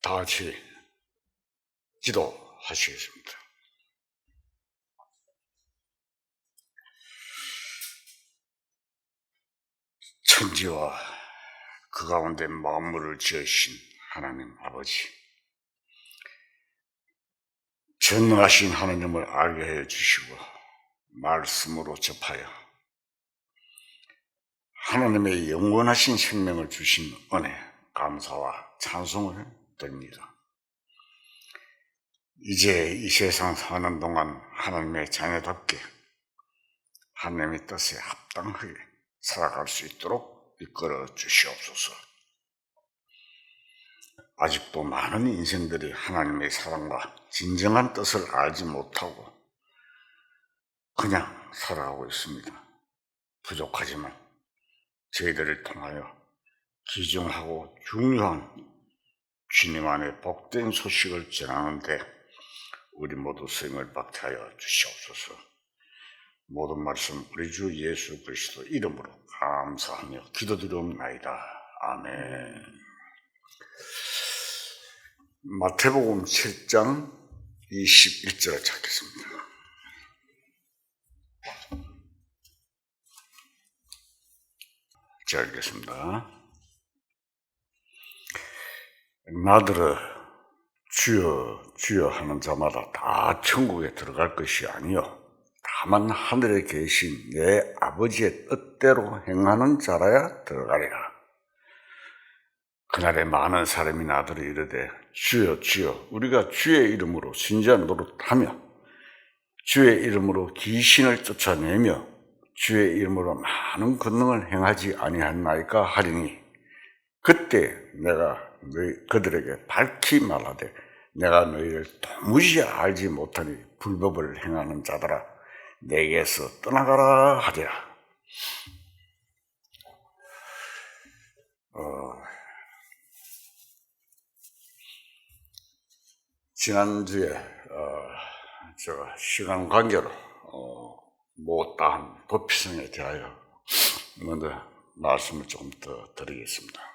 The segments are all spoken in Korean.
다 같이 기도하시겠습니다. 천지와 그 가운데 만물을 지으신 하나님 아버지, 전능하신 하나님을 알게 해 주시고 말씀으로 접하여 하나님의 영원하신 생명을 주신 은혜, 감사와 찬송을 드립니다. 이제 이 세상 사는 동안 하나님의 자녀답게 하나님의 뜻에 합당하게 살아갈 수 있도록 이끌어 주시옵소서. 아직도 많은 인생들이 하나님의 사랑과 진정한 뜻을 알지 못하고 그냥 살아가고 있습니다. 부족하지만 저희들을 통하여 귀중하고 중요한 주님 안에 복된 소식을 전하는데 우리 모두 성을 박태하여 주시옵소서. 모든 말씀 우리 주 예수 그리스도 이름으로 감사하며 기도드리옵나이다. 아멘. 마태복음 7장 21절을 찾겠습니다. 제가 읽겠습니다. 나더러 주여 주여 하는 자마다 다 천국에 들어갈 것이 아니요 다만 하늘에 계신 내 아버지의 뜻대로 행하는 자라야 들어가리라. 그날에 많은 사람이 나더러 이르되 주여 주여 우리가 주의 이름으로 신전 노릇하며 주의 이름으로 귀신을 쫓아내며 주의 이름으로 많은 권능을 행하지 아니하나이까 하리니 그때 내가 그들에게 밝히 말하되 내가 너희를 도무지 알지 못하니 불법을 행하는 자들아 내게서 떠나가라 하리라. 지난주에 제가 시간 관계로 못다한 도피성에 대하여 먼저 말씀을 조금 더 드리겠습니다.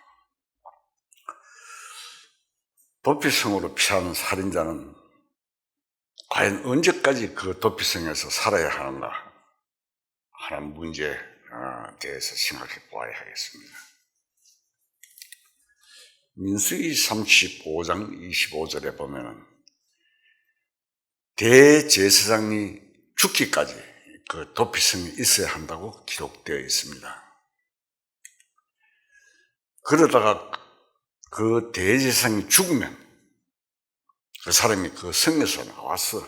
도피성으로 피하는 살인자는 과연 언제까지 그 도피성에서 살아야 하는가 하는 문제에 대해서 생각해 보아야 하겠습니다. 민수기 35장 25절에 보면은 대제사장이 죽기까지 그 도피성에 있어야 한다고 기록되어 있습니다. 그러다가 그 대제사장이 죽으면 그 사람이 그 성에서 나와서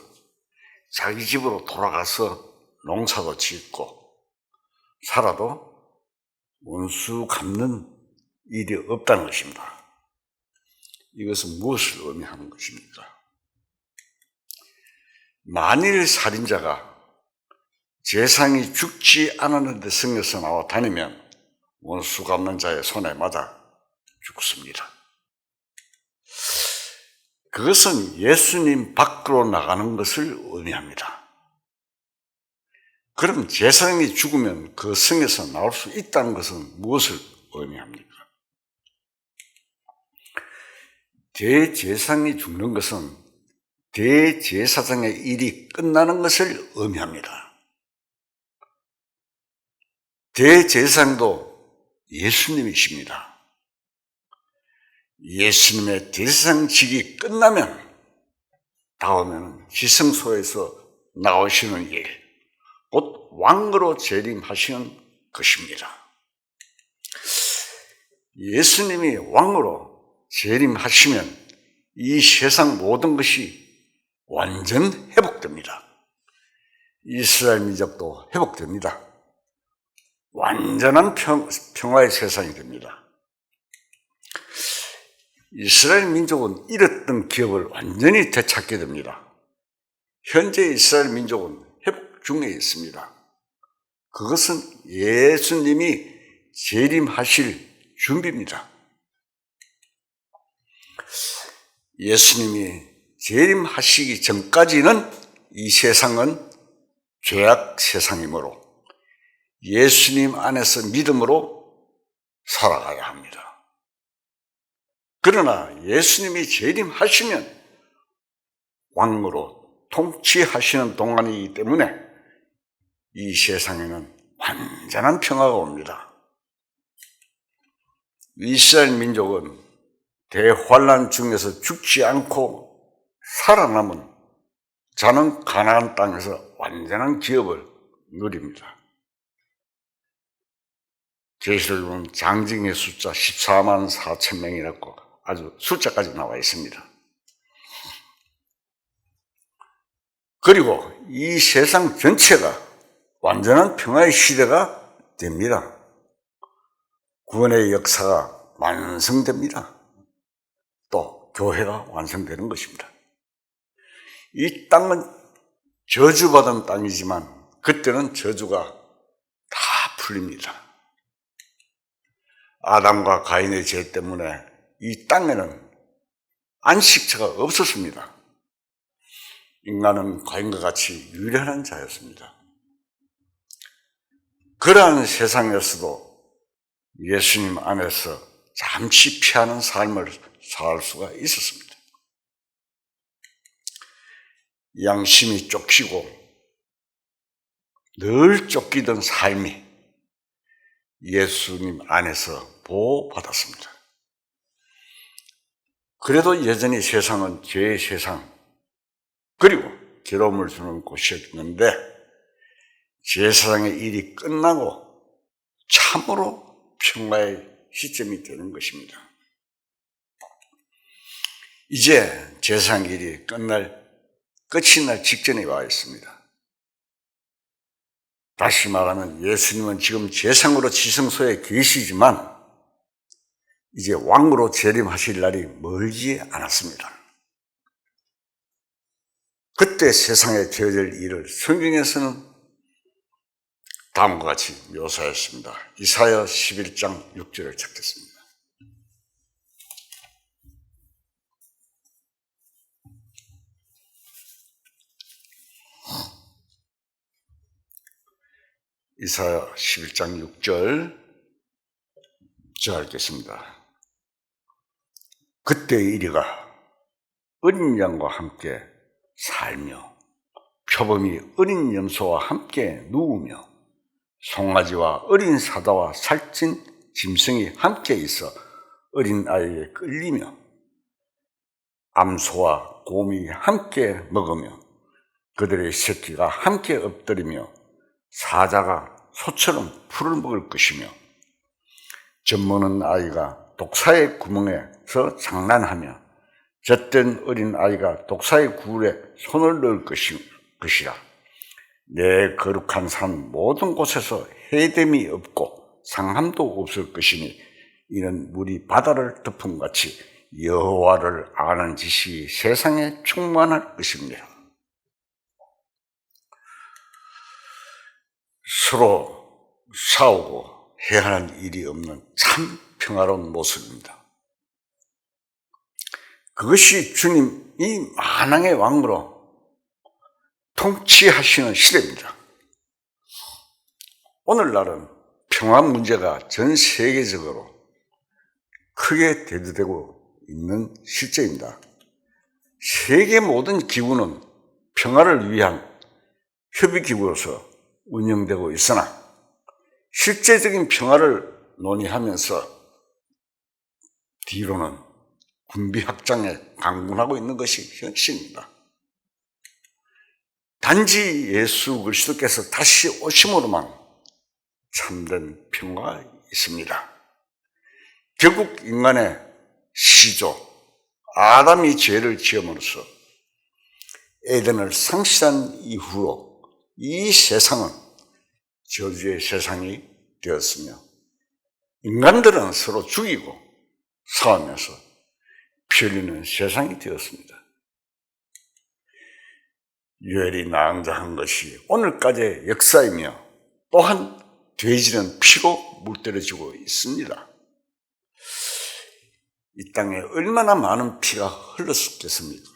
자기 집으로 돌아가서 농사도 짓고 살아도 원수 갚는 일이 없다는 것입니다. 이것은 무엇을 의미하는 것입니까? 만일 살인자가 제사장이 죽지 않았는데 성에서 나와 다니면 원수 갚는 자의 손에 맞아 죽습니다. 그것은 예수님 밖으로 나가는 것을 의미합니다. 그럼 제사장이 죽으면 그 성에서 나올 수 있다는 것은 무엇을 의미합니까? 대제사장이 죽는 것은 대제사장의 일이 끝나는 것을 의미합니다. 대제사장도 예수님이십니다. 예수님의 대제사장직이 끝나면 다음에는 지성소에서 나오시는 일, 곧 왕으로 재림하시는 것입니다. 예수님이 왕으로 재림하시면 이 세상 모든 것이 완전 회복됩니다. 이스라엘 민족도 회복됩니다. 완전한 평화의 세상이 됩니다. 이스라엘 민족은 잃었던 기업을 완전히 되찾게 됩니다. 현재 이스라엘 민족은 회복 중에 있습니다. 그것은 예수님이 재림하실 준비입니다. 예수님이 재림하시기 전까지는 이 세상은 죄악 세상이므로 예수님 안에서 믿음으로 살아가야 합니다. 그러나 예수님이 재림하시면 왕으로 통치하시는 동안이기 때문에 이 세상에는 완전한 평화가 옵니다. 이스라엘 민족은 대환란 중에서 죽지 않고 살아남은 자는 가나안 땅에서 완전한 기업을 누립니다. 계시를 보면 장정의 숫자 14만 4천 명이라고 아주 숫자까지 나와 있습니다. 그리고 이 세상 전체가 완전한 평화의 시대가 됩니다. 구원의 역사가 완성됩니다. 또 교회가 완성되는 것입니다. 이 땅은 저주받은 땅이지만 그때는 저주가 다 풀립니다. 아담과 가인의 죄 때문에 이 땅에는 안식처가 없었습니다. 인간은 가인과 같이 유련한 자였습니다. 그러한 세상에서도 예수님 안에서 잠시 피하는 삶을 살 수가 있었습니다. 양심이 쫓기고 늘 쫓기던 삶이 예수님 안에서 보호받았습니다. 그래도 여전히 세상은 죄의 세상, 그리고 괴로움을 주는 곳이었는데 제사장의 일이 끝나고 참으로 평화의 시점이 되는 것입니다. 이제 제사장 일이 끝이 날 직전에 와 있습니다. 다시 말하면 예수님은 지금 제사장으로 지성소에 계시지만 이제 왕으로 재림하실 날이 멀지 않았습니다. 그때 세상에 되어질 일을 성경에서는 다음과 같이 묘사했습니다. 이사야 11장 6절을 찾겠습니다. 이사야 11장 6절 제가 읽겠습니다. 그때 이리가 어린 양과 함께 살며 표범이 어린 염소와 함께 누우며 송아지와 어린 사자와 살찐 짐승이 함께 있어 어린 아이에게 끌리며 암소와 곰이 함께 먹으며 그들의 새끼가 함께 엎드리며 사자가 소처럼 풀을 먹을 것이며 젖먹는 아이가 독사의 구멍에서 장난하며 젖된 어린 아이가 독사의 굴에 손을 넣을 것이라. 내 거룩한 산 모든 곳에서 해됨이 없고 상함도 없을 것이니 이는 물이 바다를 덮은 같이 여호와를 아는 지식이 세상에 충만할 것입니다. 서로 싸우고 해하는 일이 없는 참 평화로운 모습입니다. 그것이 주님이 만왕의 왕으로 통치하시는 시대입니다. 오늘날은 평화 문제가 전 세계적으로 크게 대두되고 있는 실제입니다. 세계 모든 기구는 평화를 위한 협의기구로서 운영되고 있으나 실제적인 평화를 논의하면서 뒤로는 군비 확장에 강군하고 있는 것이 현실입니다. 단지 예수 그리스도께서 다시 오심으로만 참된 평화가 있습니다. 결국 인간의 시조 아담이 죄를 지음으로써 에덴을 상실한 이후로 이 세상은 저주의 세상이 되었으며 인간들은 서로 죽이고 싸우면서 피 흘리는 세상이 되었습니다. 유엘이 낭자한 것이 오늘까지의 역사이며 또한 돼지는 피로 물들여지고 있습니다. 이 땅에 얼마나 많은 피가 흘렀겠습니까?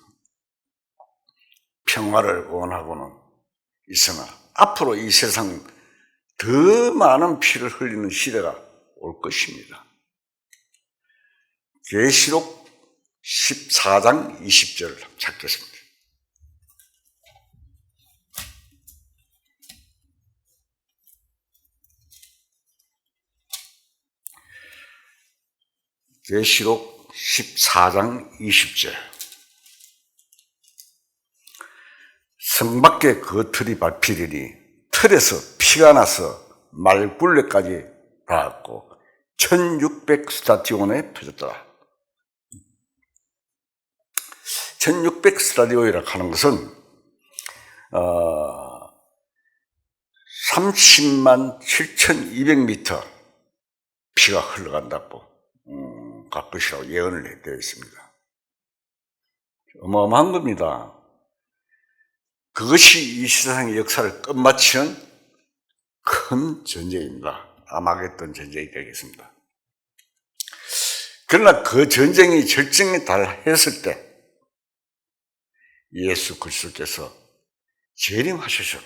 평화를 원하고는 있으나 앞으로 이 세상은 더 많은 피를 흘리는 시대가 올 것입니다. 계시록 14장 20절을 찾겠습니다. 계시록 14장 20절. 성 밖에 그 틀이 밟히리니 틀에서 피가 나서 말굴레까지 닿았고 1600 스타디온에 퍼졌더라. 1600 스타디온이라 하는 것은 30만 7200m 피가 흘러간다고 가끔씩 예언을 되어 있습니다. 어마어마한 겁니다. 그것이 이 세상의 역사를 끝마치는 큰 전쟁입니다. 아마겟돈 전쟁이 되겠습니다. 그러나 그 전쟁이 절정에 달했을 때 예수 그리스도께서 재림하셔서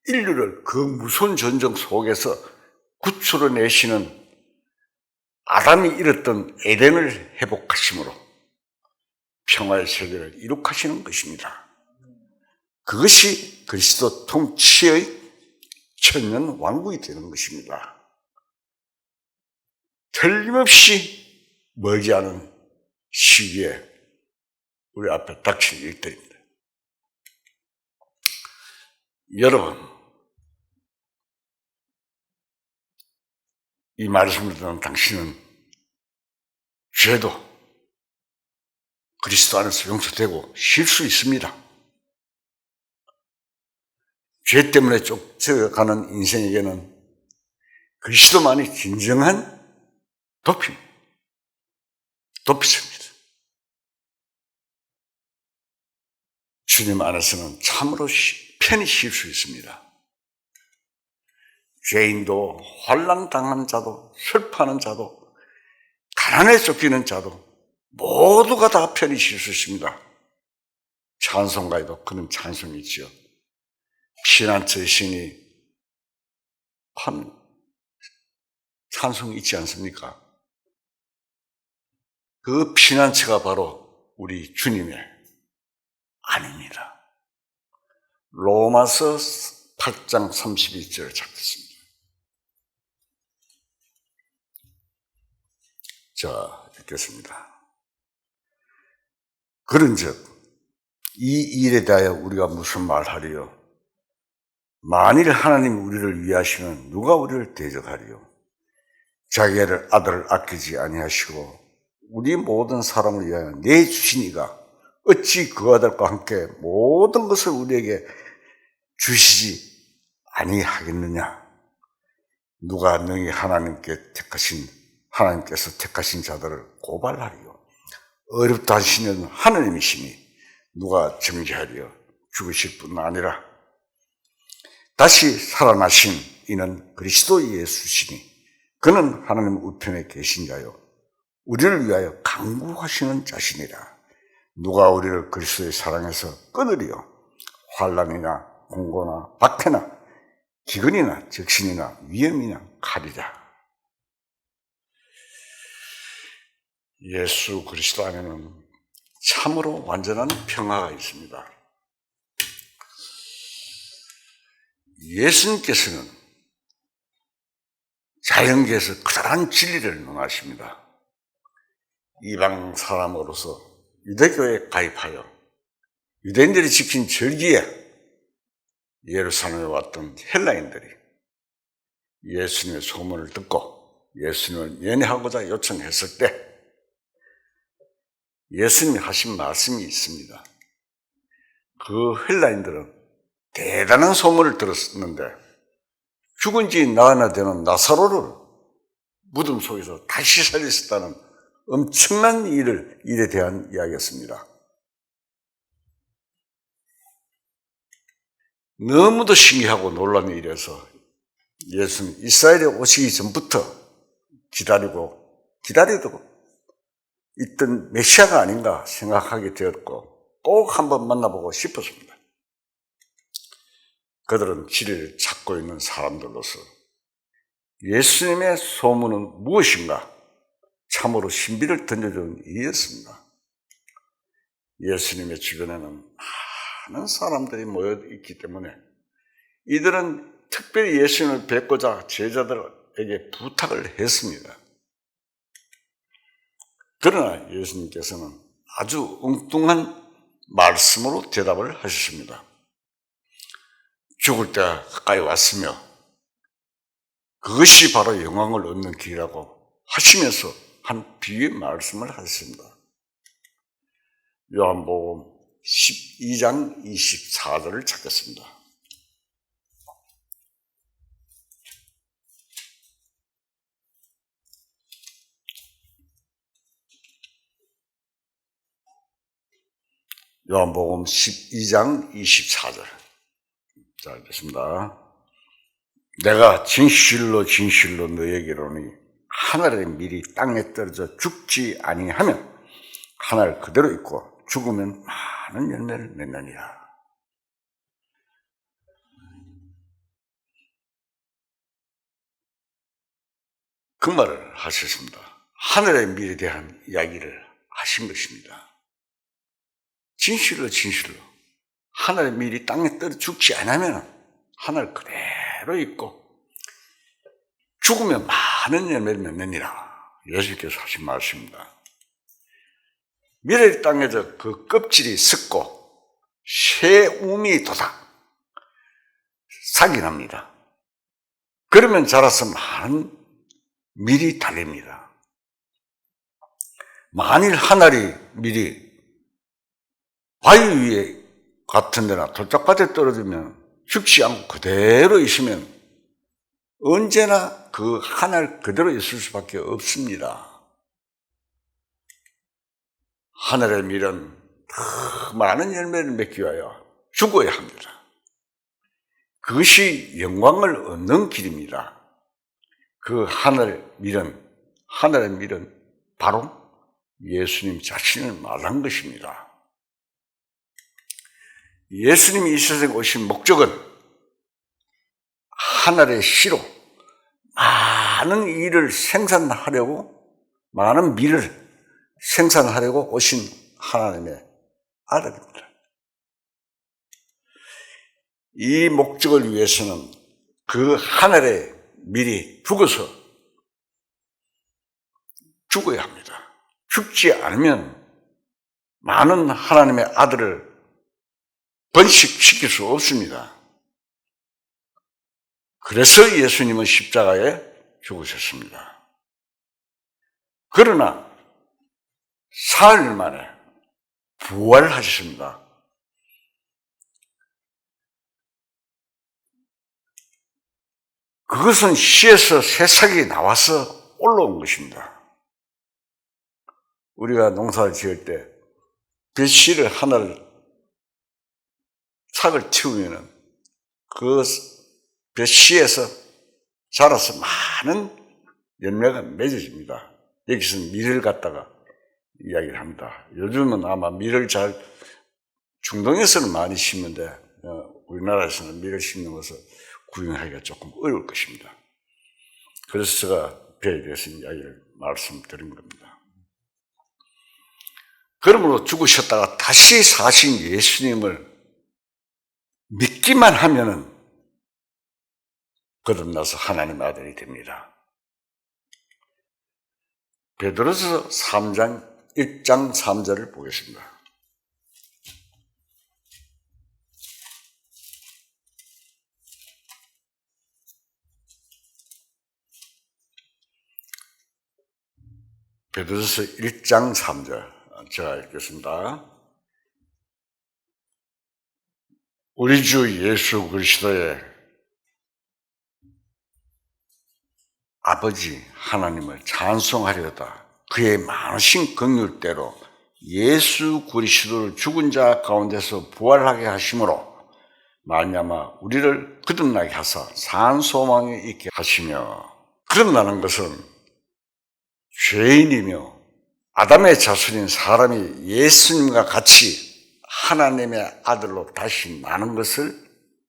인류를 그 무서운 전쟁 속에서 구출해내시는 아담이 잃었던 에덴을 회복하심으로 평화의 세계를 이룩하시는 것입니다. 그것이 그리스도 통치의 천년 왕국이 되는 것입니다. 틀림없이 멀지 않은 시기에 우리 앞에 닥칠 일들입니다. 여러분, 이 말씀을 듣는 당신은 죄도 그리스도 안에서 용서되고 쉴 수 있습니다. 죄 때문에 쫓겨가는 인생에게는 그리스도만이 진정한 도피입니다. 주님 안에서는 참으로 편히 쉴 수 있습니다. 죄인도 환난당한 자도 슬퍼하는 자도 가난에 쫓기는 자도 모두가 다 편히 쉴 수 있습니다. 찬송가에도 그런 찬송이 있죠. 피난처의 신이 한 찬송이 있지 않습니까? 그 피난처가 바로 우리 주님의 아닙니다. 로마서 8장 32절을 찾겠습니다. 자, 읽겠습니다. 그런즉 이 일에 대하여 우리가 무슨 말하리요? 만일 하나님이 우리를 위하시면 누가 우리를 대적하리요? 자기의 아들을 아끼지 아니하시고 우리 모든 사람을 위하여 내주시니가 어찌 그 아들과 함께 모든 것을 우리에게 주시지 아니하겠느냐? 누가 능히 하나님께서 택하신 자들을 고발하리요? 어렵다 하시는 하나님이시니 누가 정죄하리요? 죽으실 뿐 아니라 다시 살아나신 이는 그리스도 예수시니 그는 하나님 우편에 계신 자요 우리를 위하여 간구하시는 자시니라. 누가 우리를 그리스도의 사랑에서 끊으리요? 환난이나 공고나 박해나 기근이나 적신이나 위험이나 칼이라. 예수 그리스도 안에는 참으로 완전한 평화가 있습니다. 예수님께서는 자연계에서 커다란 진리를 논하십니다. 이방 사람으로서 유대교에 가입하여 유대인들이 지킨 절기에 예루살렘에 왔던 헬라인들이 예수님의 소문을 듣고 예수님을 연애하고자 요청했을 때 예수님이 하신 말씀이 있습니다. 그 헬라인들은 대단한 소문을 들었는데 죽은 지 나흘나 되는 나사로를 무덤 속에서 다시 살렸다는 엄청난 일에 대한 이야기였습니다. 너무도 신기하고 놀라운 일이어서 예수는 이스라엘에 오시기 전부터 기다리고 있던 메시아가 아닌가 생각하게 되었고 꼭 한번 만나보고 싶었습니다. 그들은 진리를 찾고 있는 사람들로서 예수님의 소문은 무엇인가 참으로 신비를 던져준 일이었습니다. 예수님의 주변에는 많은 사람들이 모여 있기 때문에 이들은 특별히 예수님을 뵙고자 제자들에게 부탁을 했습니다. 그러나 예수님께서는 아주 엉뚱한 말씀으로 대답을 하셨습니다. 죽을 때가 가까이 왔으며 그것이 바로 영광을 얻는 길이라고 하시면서 한 비유의 말씀을 하셨습니다. 요한복음 12장 24절을 찾겠습니다. 요한복음 12장 24절. 자, 읽겠습니다. 내가 진실로 진실로 너에게 이르노니 하늘의 밀이 땅에 떨어져 죽지 아니하면 하늘 그대로 있고 죽으면 많은 열매를 맺느니라. 그 말을 하셨습니다. 하늘의 밀에 대한 이야기를 하신 것입니다. 진실로 진실로 하늘의 밀이 땅에 떨어져 죽지 않으면 하늘 그대로 있고 죽으면 많은 열매를 맺느니라. 예수께서 하신 말씀입니다. 밀의 땅에서 그 껍질이 썩고 새 움이 돋아 싹이 납니다. 그러면 자라서 많은 밀이 달립니다. 만일 하늘의 밀이 바위 위에 같은 데나 돌짝밭에 떨어지면 죽지 않고 그대로 있으면 언제나 그 하늘 그대로 있을 수밖에 없습니다. 하늘의 밀은 더 많은 열매를 맺기 위하여 죽어야 합니다. 그것이 영광을 얻는 길입니다. 그 하늘의 밀은 바로 예수님 자신을 말한 것입니다. 예수님이 이 세상에 오신 목적은 하늘의 씨로 많은 일을 생산하려고, 많은 밀을 생산하려고 오신 하나님의 아들입니다. 이 목적을 위해서는 그 하늘의 밀이 죽어야 합니다. 죽지 않으면 많은 하나님의 아들을 번식시킬 수 없습니다. 그래서 예수님은 십자가에 죽으셨습니다. 그러나 사흘 만에 부활하셨습니다. 그것은 씨에서 새싹이 나와서 올라온 것입니다. 우리가 농사를 지을 때 벼씨를 하나를 착을 틔우면 그 벼씨에서 자라서 많은 열매가 맺어집니다. 여기서는 밀을 갖다가 이야기를 합니다. 요즘은 아마 밀을 중동에서는 많이 심는데 우리나라에서는 밀을 심는 것을 구경하기가 조금 어려울 것입니다. 그래서 제가 벼에 대해서 이야기를 말씀드린 겁니다. 그러므로 죽으셨다가 다시 사신 예수님을 믿기만 하면은 거듭나서 하나님의 아들이 됩니다. 베드로서 1장 3절을 보겠습니다. 베드로서 1장 3절 제가 읽겠습니다. 우리 주 예수 그리스도의 아버지 하나님을 찬송하려다 그의 많으신 긍휼대로 예수 그리스도를 죽은 자 가운데서 부활하게 하심으로 말미암아 우리를 거듭나게 하사 산 소망에 있게 하시며, 거듭나는 것은 죄인이며 아담의 자손인 사람이 예수님과 같이 하나님의 아들로 다시 나는 것을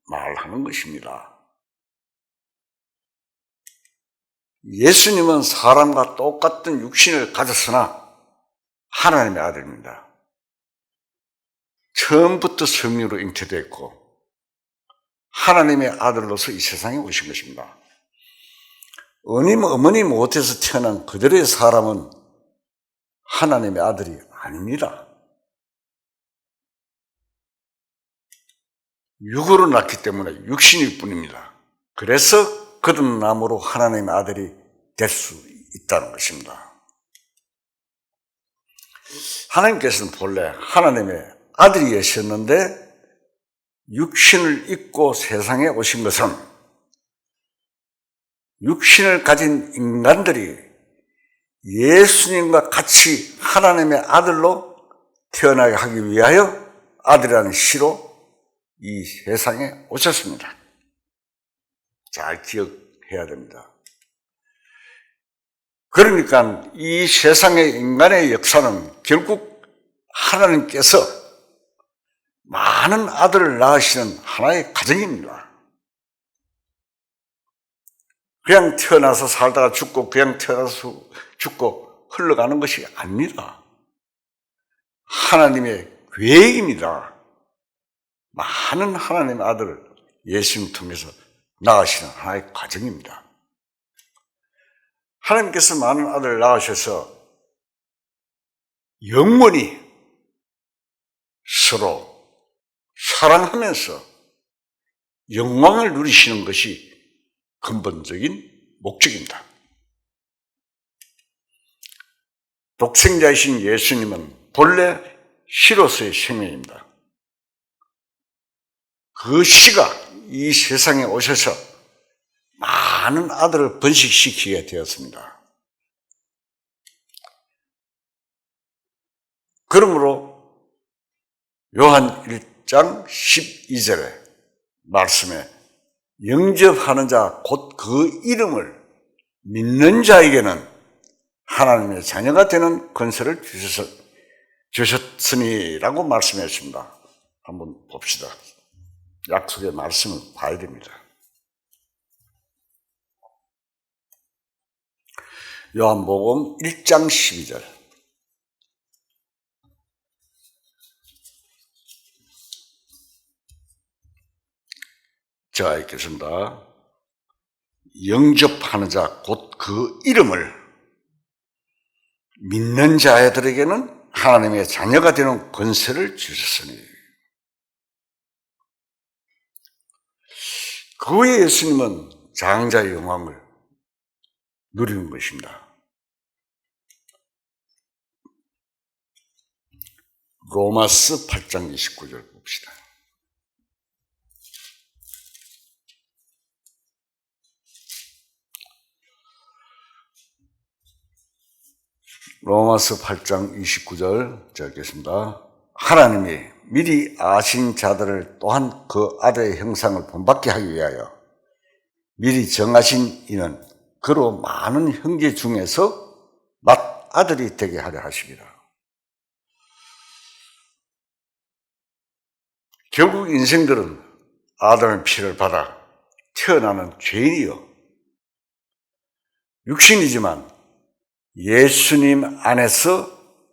말하는 것입니다. 예수님은 사람과 똑같은 육신을 가졌으나 하나님의 아들입니다. 처음부터 성령으로 잉태되었고 하나님의 아들로서 이 세상에 오신 것입니다. 어머니 못해서 태어난 그들의 사람은 하나님의 아들이 아닙니다. 육으로 낳기 때문에 육신일 뿐입니다. 그래서 거듭남으로 하나님의 아들이 될 수 있다는 것입니다. 하나님께서는 본래 하나님의 아들이셨는데 육신을 입고 세상에 오신 것은 육신을 가진 인간들이 예수님과 같이 하나님의 아들로 태어나게 하기 위하여 아들이라는 시로 이 세상에 오셨습니다. 잘 기억해야 됩니다. 그러니까 이 세상의 인간의 역사는 결국 하나님께서 많은 아들을 낳으시는 하나의 가정입니다. 그냥 태어나서 살다가 죽고 그냥 태어나서 죽고 흘러가는 것이 아닙니다. 하나님의 계획입니다. 많은 하나님의 아들을 예수님 통해서 낳으시는 하나의 과정입니다. 하나님께서 많은 아들을 낳으셔서 영원히 서로 사랑하면서 영광을 누리시는 것이 근본적인 목적입니다. 독생자이신 예수님은 본래 시로서의 생명입니다. 그 시가 이 세상에 오셔서 많은 아들을 번식시키게 되었습니다. 그러므로 요한 1장 12절의 말씀에 영접하는 자 곧 그 이름을 믿는 자에게는 하나님의 자녀가 되는 권세를 주셨으니라고 말씀했습니다. 한번 봅시다. 약속의 말씀을 봐야 됩니다. 요한복음 1장 12절. 제가 읽겠습니다. 영접하는 자 곧 그 이름을 믿는 자들에게는 하나님의 자녀가 되는 권세를 주셨으니. 그 후에 예수님은 장자의 영광을 누리는 것입니다. 로마서 8장 29절 봅시다. 로마서 8장 29절 제가 읽겠습니다. 하나님이 미리 아신 자들을 또한 그 아들의 형상을 본받게 하기 위하여 미리 정하신 이는 그로 많은 형제 중에서 맏아들이 되게 하려 하십니다. 결국 인생들은 아담의 피를 받아 태어나는 죄인이요 육신이지만 예수님 안에서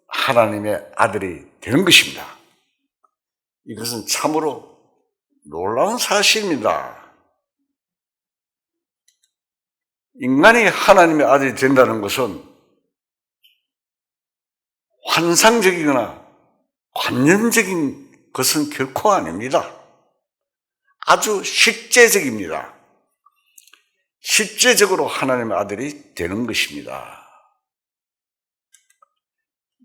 하나님의 아들이 되는 것입니다. 이것은 참으로 놀라운 사실입니다. 인간이 하나님의 아들이 된다는 것은 환상적이거나 관념적인 것은 결코 아닙니다. 아주 실제적입니다. 실제적으로 하나님의 아들이 되는 것입니다.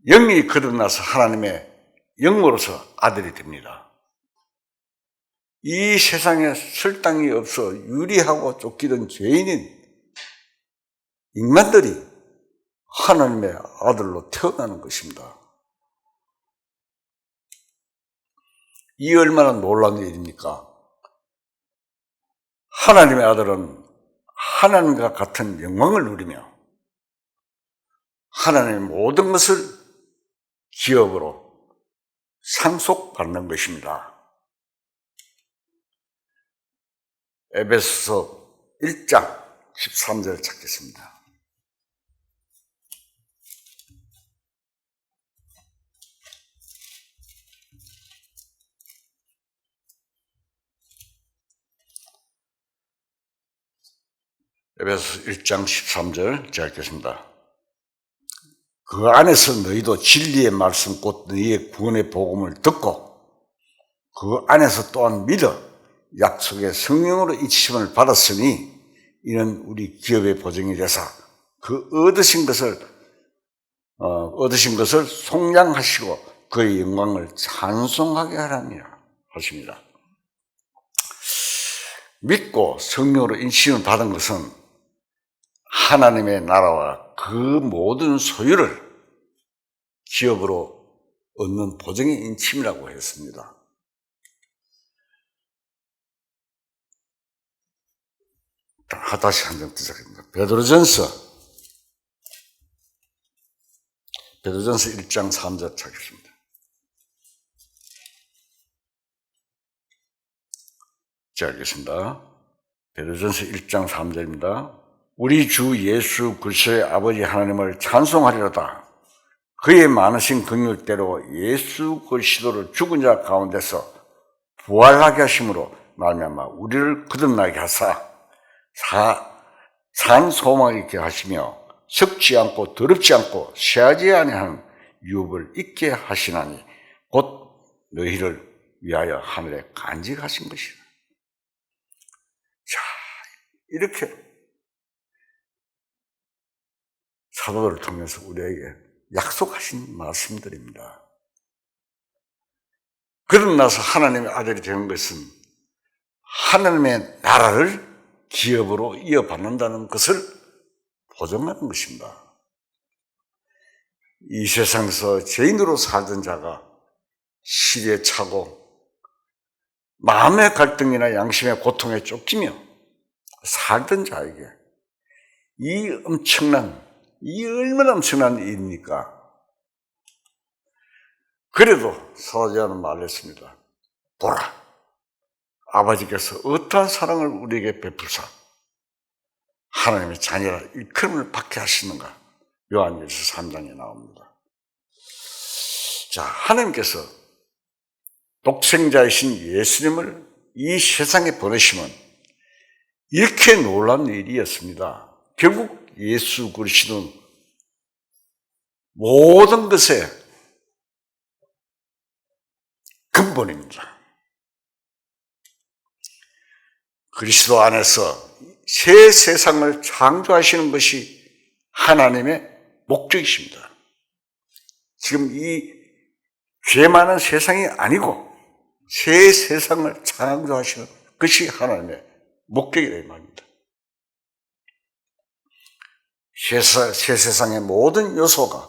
영이 거듭나서 하나님의 영으로서 아들이 됩니다. 이 세상에 설 땅이 없어 유리하고 쫓기던 죄인인 인간들이 하나님의 아들로 태어나는 것입니다. 이 얼마나 놀라운 일입니까? 하나님의 아들은 하나님과 같은 영광을 누리며 하나님의 모든 것을 기업으로 상속받는 것입니다. 에베소서 1장 13절을 찾겠습니다. 에베소서 1장 13절 제가 읽겠습니다. 그 안에서 너희도 진리의 말씀 곧 너희의 구원의 복음을 듣고 그 안에서 또한 믿어 약속의 성령으로 이치심을 받았으니 이는 우리 기업의 보증이 되사 그 얻으신 것을 속량하시고 그의 영광을 찬송하게 하라니라 하십니다. 믿고 성령으로 인치심을 받은 것은 하나님의 나라와 그 모든 소유를 기업으로 얻는 보증의 인침이라고 했습니다. 다시 한 장 시작합니다. 베드로전서 1장 3절 찾겠습니다. 자, 알겠습니다. 베드로전서 1장 3절입니다. 우리 주 예수 그리스도의 아버지 하나님을 찬송하리로다. 그의 많으신 긍휼대로 예수 그리스도를 죽은 자 가운데서 부활하게 하심으로 말미암아 우리를 거듭나게 하사 산 소망 있게 하시며 썩지 않고 더럽지 않고 쇠하지 아니하는 유업을 있게 하시나니 곧 너희를 위하여 하늘에 간직하신 것이다. 자, 이렇게 사도들을 통해서 우리에게 약속하신 말씀들입니다. 그러고 나서 하나님의 아들이 되는 것은 하나님의 나라를 기업으로 이어받는다는 것을 보증하는 것입니다. 이 세상에서 죄인으로 살던 자가 시리에 차고 마음의 갈등이나 양심의 고통에 쫓기며 살던 자에게 이 얼마나 엄청난 일입니까? 그래도 사도자는 말했습니다. 보라, 아버지께서 어떠한 사랑을 우리에게 베풀사 하나님의 자녀라 일컬음을 받게 하시는가? 요한일서 3장에 나옵니다. 자, 하나님께서 독생자이신 예수님을 이 세상에 보내시면 이렇게 놀라운 일이었습니다. 결국 예수 그리스도는 모든 것의 근본입니다. 그리스도 안에서 새 세상을 창조하시는 것이 하나님의 목적이십니다. 지금 이 죄 많은 세상이 아니고 새 세상을 창조하시는 것이 하나님의 목적이다 이 말입니다. 새 세상의 모든 요소가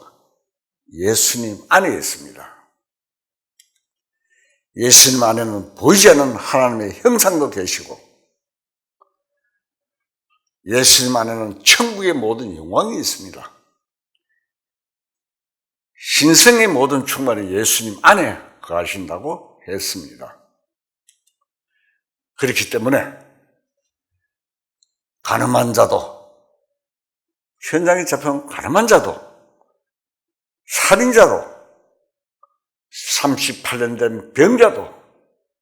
예수님 안에 있습니다. 예수님 안에는 보이지 않는 하나님의 형상도 계시고 예수님 안에는 천국의 모든 영광이 있습니다. 신성의 모든 충만이 예수님 안에 거하신다고 했습니다. 그렇기 때문에 가늠한 자도, 현장에 잡혀온 가늠한 자도, 살인자도, 38년 된 병자도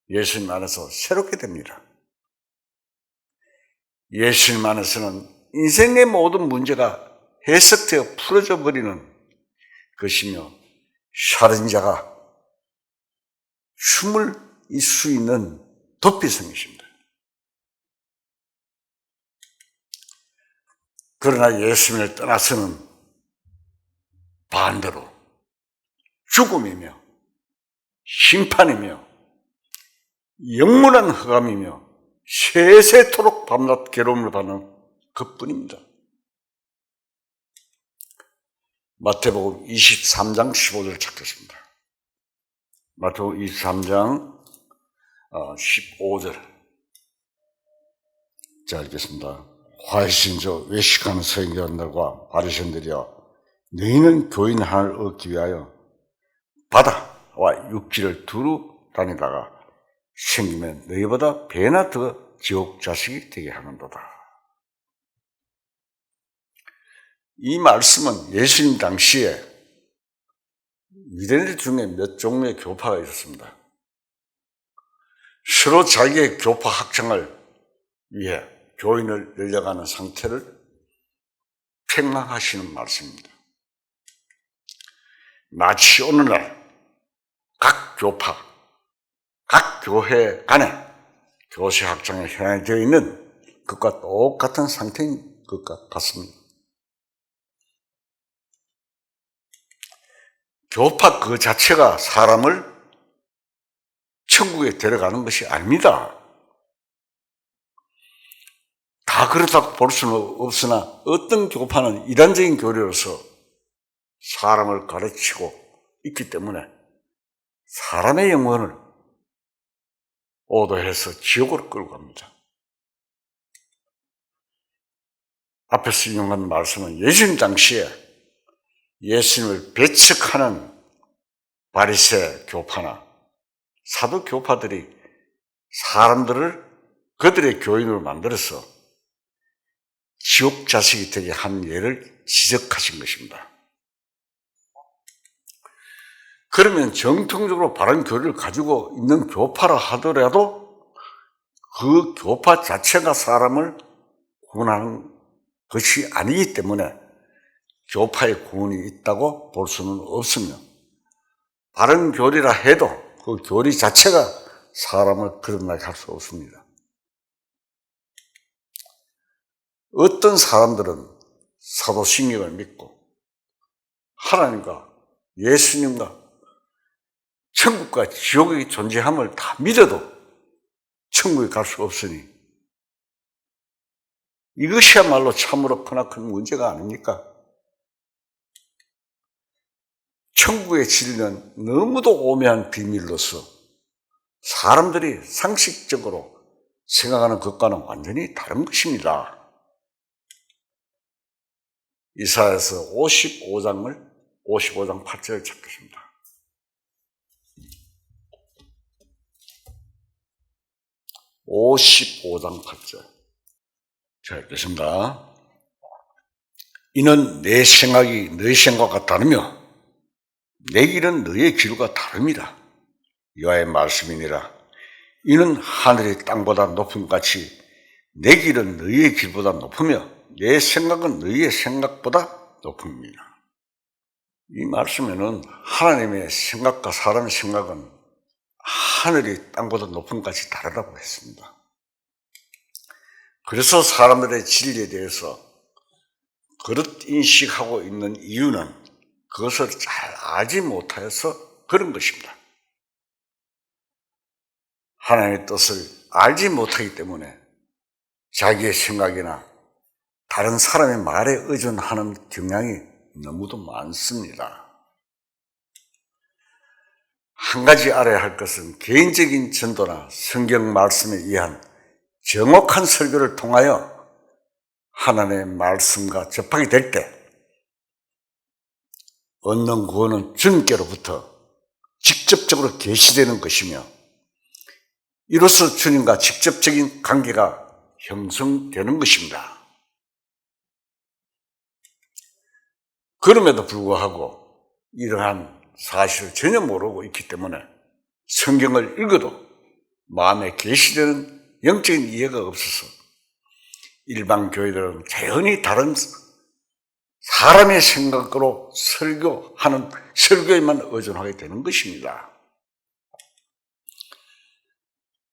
예수님 안에서 새롭게 됩니다. 예수님 안에서는 인생의 모든 문제가 해석되어 풀어져 버리는 것이며 살인자가 숨을 수 있는 도피성이십니다. 그러나 예수님을 떠나서는 반대로 죽음이며 심판이며 영원한 흑암이며 세세토록 밤낮 괴로움을 받는 그뿐입니다. 마태복음 23장 15절 찾겠습니다. 마태복음 23장 15절. 자, 읽겠습니다. 화이신저 외식하는 서기관들과 바리새인들이여, 너희는 교인 하나를 얻기 위하여 바다와 육지를 두루 다니다가 생기면 너희보다 배나 더 지옥 자식이 되게 하는도다. 이 말씀은 예수님 당시에 유대인들 중에 몇 종류의 교파가 있었습니다. 서로 자기의 교파 확장을 위해 교인을 늘려가는 상태를 팽망하시는 말씀입니다. 마치 오늘날 각 교파, 각 교회 간에 교세 확장에 현황되어 있는 것과 똑같은 상태인 것 같습니다. 교파 그 자체가 사람을 천국에 데려가는 것이 아닙니다. 다 그렇다고 볼 수는 없으나 어떤 교파는 이단적인 교리로서 사람을 가르치고 있기 때문에 사람의 영혼을 오도해서 지옥으로 끌고 갑니다. 앞에서 인용한 말씀은 예수님 당시에 예수님을 배척하는 바리새 교파나 사도 교파들이 사람들을 그들의 교인으로 만들어서 지옥 자식이 되게 한 예를 지적하신 것입니다. 그러면 정통적으로 바른 교리를 가지고 있는 교파라 하더라도 그 교파 자체가 사람을 구원하는 것이 아니기 때문에 교파의 구원이 있다고 볼 수는 없으며 바른 교리라 해도 그 교리 자체가 사람을 거듭나게 할 수 없습니다. 어떤 사람들은 사도신경을 믿고 하나님과 예수님과 천국과 지옥의 존재함을 다 믿어도 천국에 갈 수 없으니 이것이야말로 참으로 크나큰 문제가 아닙니까? 천국의 진리는 너무도 오묘한 비밀로서 사람들이 상식적으로 생각하는 것과는 완전히 다른 것입니다. 이사야서 55장 8절을 찾겠습니다. (55장 8절) 자, 읽겠습니다. 이는 내 생각이 너희 생각과 다르며 내 길은 너희의 길과 다릅니다. 여호와의 말씀이니라. 이는 하늘이 땅보다 높은 것 같이 내 길은 너희의 길보다 높으며 내 생각은 너희의 생각보다 높습니다. 이 말씀에는 하나님의 생각과 사람의 생각은 하늘이 땅보다 높은 것 같이 다르다고 했습니다. 그래서 사람들의 진리에 대해서 그릇 인식하고 있는 이유는 그것을 잘 알지 못하여서 그런 것입니다. 하나님의 뜻을 알지 못하기 때문에 자기의 생각이나 다른 사람의 말에 의존하는 경향이 너무도 많습니다. 한 가지 알아야 할 것은 개인적인 전도나 성경 말씀에 의한 정확한 설교를 통하여 하나님의 말씀과 접하게 될 때 얻는 구원은 주님께로부터 직접적으로 계시되는 것이며 이로써 주님과 직접적인 관계가 형성되는 것입니다. 그럼에도 불구하고 이러한 사실을 전혀 모르고 있기 때문에 성경을 읽어도 마음에 계시되는 영적인 이해가 없어서 일반 교회들은 자연히 다른 사람의 생각으로 설교하는 설교에만 의존하게 되는 것입니다.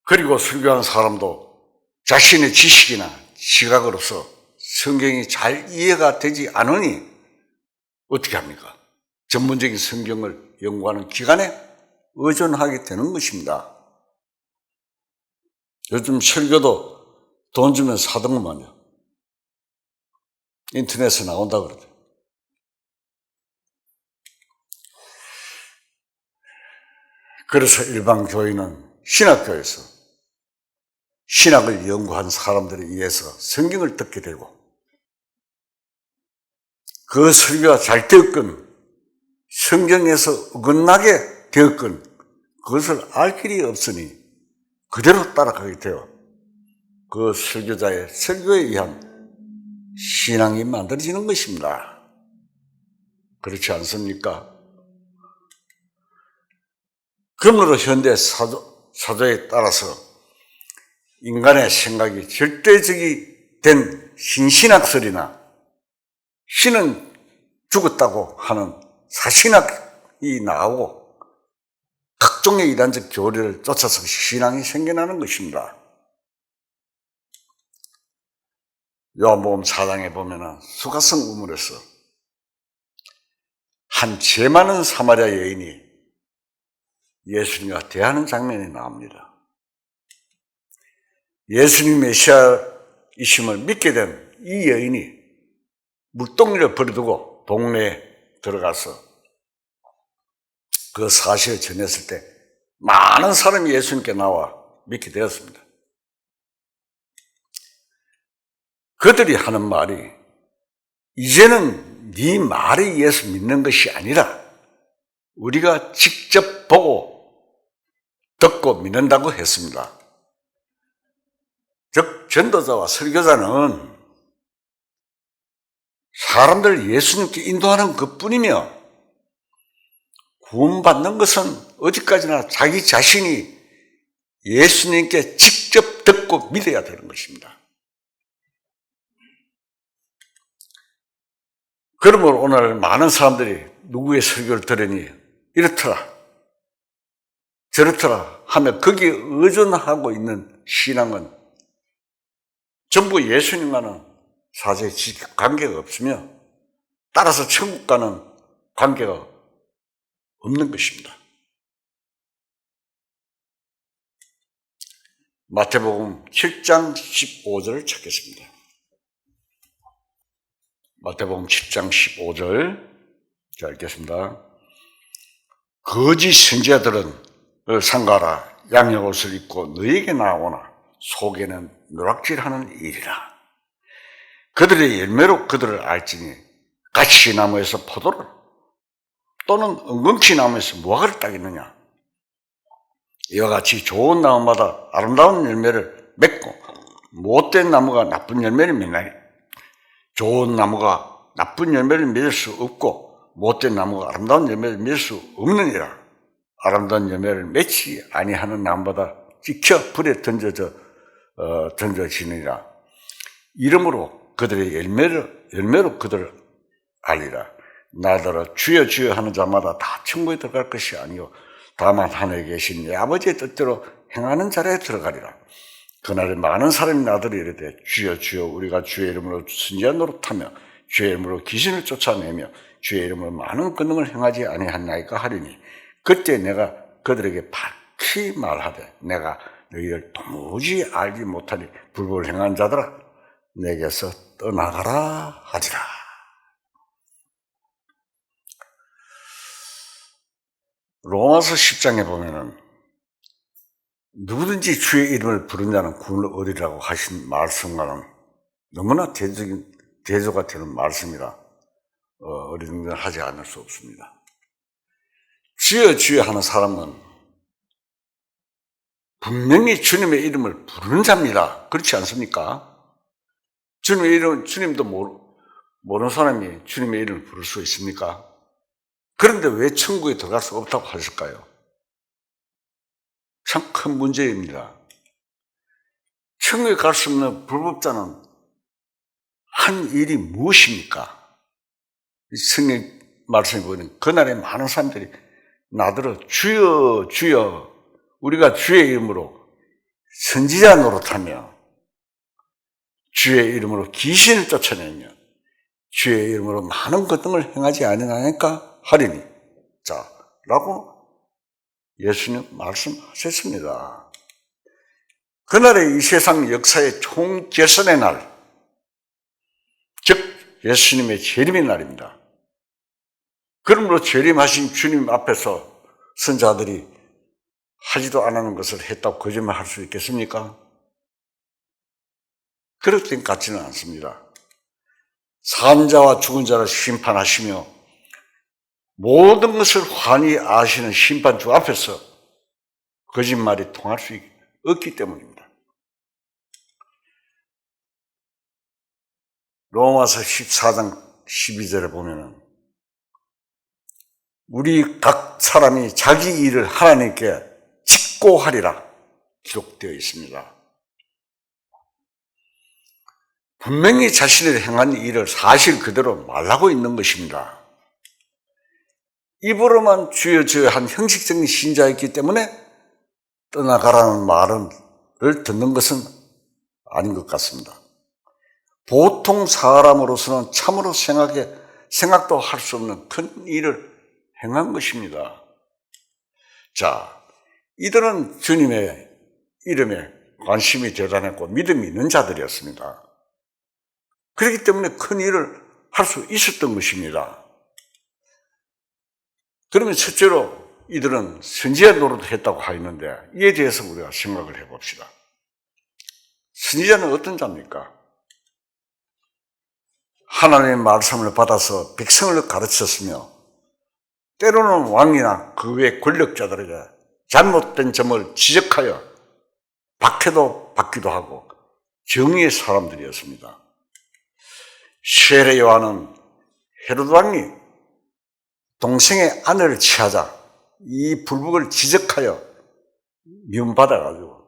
그리고 설교하는 사람도 자신의 지식이나 지각으로서 성경이 잘 이해가 되지 않으니 어떻게 합니까? 전문적인 성경을 연구하는 기관에 의존하게 되는 것입니다. 요즘 설교도 돈 주면 사던구만요. 인터넷에 나온다 그러죠. 그래서 일반 교인은 신학교에서 신학을 연구한 사람들에 의해서 성경을 듣게 되고 그 설교가 잘 되었건 성경에서 어긋나게 되었건 그것을 알 길이 없으니 그대로 따라가게 되어 그 설교자의 설교에 의한 신앙이 만들어지는 것입니다. 그렇지 않습니까? 그러므로 현대 사조에 따라서 인간의 생각이 절대적인 된 신신학설이나 신은 죽었다고 하는 사신학이 나오고 각종의 이단적 교리를 쫓아서 신앙이 생겨나는 것입니다. 요한복음 4장에 보면은 수가성 우물에서 한 죄 많은 사마리아 여인이 예수님과 대하는 장면이 나옵니다. 예수님 메시아이심을 믿게 된 이 여인이 물동이를 버려두고 동네에 들어가서 그 사실을 전했을 때 많은 사람이 예수님께 나와 믿게 되었습니다. 그들이 하는 말이 이제는 네 말에 의해서 믿는 것이 아니라 우리가 직접 보고 듣고 믿는다고 했습니다. 즉 전도자와 설교자는 사람들 예수님께 인도하는 것뿐이며 구원받는 것은 어디까지나 자기 자신이 예수님께 직접 듣고 믿어야 되는 것입니다. 그러므로 오늘 많은 사람들이 누구의 설교를 들으니 이렇더라 저렇더라 하며 거기에 의존하고 있는 신앙은 전부 예수님과는 사실 관계가 없으며 따라서 천국과는 관계가 없는 것입니다. 마태복음 7장 15절을 찾겠습니다. 마태복음 10장 15절 자 읽겠습니다. 거짓 선지자들은 상가라 양의 옷을 입고 너에게 나오나 속에는 노락질하는 일이라. 그들의 열매로 그들을 알지니 가시나무에서 포도를 또는 은금치나무에서 무화과를 따겠느냐. 이와 같이 좋은 나무마다 아름다운 열매를 맺고 못된 나무가 나쁜 열매를 맺나니 좋은 나무가 나쁜 열매를 맺을 수 없고 못된 나무가 아름다운 열매를 맺을 수 없느니라. 아름다운 열매를 맺지 아니하는 나무보다 찍혀 불에 던져지느니라. 이러므로 그들의 열매로 그들을 알리라. 나더러 주여 주여 하는 자마다 다 천국에 들어갈 것이 아니요 다만 하늘에 계신 내 아버지의 뜻대로 행하는 자리에 들어가리라. 그날에 많은 사람이 나더러 이르되 주여 주여 우리가 주의 이름으로 선지자 노릇하며 주의 이름으로 귀신을 쫓아내며 주의 이름으로 많은 권능을 행하지 아니하나이까 하리니 그때 내가 그들에게 밝히 말하되 내가 너희를 도무지 알지 못하니 불법을 행한 자들아 내게서 떠나가라 하지라. 로마서 10장에 보면은 누구든지 주의 이름을 부른 자는 구원을 얻으리라고 하신 말씀과는 너무나 대조가 되는 말씀이라 어리둥절하지 않을 수 없습니다. 주여 주여 하는 사람은 분명히 주님의 이름을 부르는 자입니다. 그렇지 않습니까? 주님의 이름, 주님도 모르는 사람이 주님의 이름을 부를 수 있습니까? 그런데 왜 천국에 들어갈 수 없다고 하실까요? 참 큰 문제입니다. 천국에 갈 수 없는 불법자는 한 일이 무엇입니까? 성경 말씀에 보면 그날에 많은 사람들이 나더러 주여 주여 우리가 주의 이름으로 선지자 노릇하며 주의 이름으로 귀신을 쫓아내며 주의 이름으로 많은 것들을 행하지 아니하니까 하리니 자 라고 예수님 말씀하셨습니다. 그날의 이 세상 역사의 총결선의 날, 즉 예수님의 재림의 날입니다. 그러므로 재림하신 주님 앞에서 선자들이 하지도 않는 것을 했다고 거짓말할 수 있겠습니까? 그럴 땐 같지는 않습니다. 산자와 죽은 자를 심판하시며 모든 것을 환히 아시는 심판주 앞에서 거짓말이 통할 수 없기 때문입니다. 로마서 14장 12절에 보면은 우리 각 사람이 자기 일을 하나님께 직고하리라 기록되어 있습니다. 분명히 자신이 행한 일을 사실 그대로 말하고 있는 것입니다. 입으로만 주여 주여 한 형식적인 신자였기 때문에 떠나가라는 말을 듣는 것은 아닌 것 같습니다. 보통 사람으로서는 참으로 생각도 할 수 없는 큰 일을 행한 것입니다. 자, 이들은 주님의 이름에 관심이 대단했고 믿음이 있는 자들이었습니다. 그렇기 때문에 큰 일을 할 수 있었던 것입니다. 그러면 첫째로 이들은 선지자 노릇을 했다고 하였는데 이에 대해서 우리가 생각을 해봅시다. 선지자는 어떤 자입니까? 하나님의 말씀을 받아서 백성을 가르쳤으며 때로는 왕이나 그 외 권력자들에게 잘못된 점을 지적하여 박해도 받기도 하고 정의의 사람들이었습니다. 세례 요한은 헤로드 왕이 동생의 아내를 취하자 이 불복을 지적하여 미움받아가지고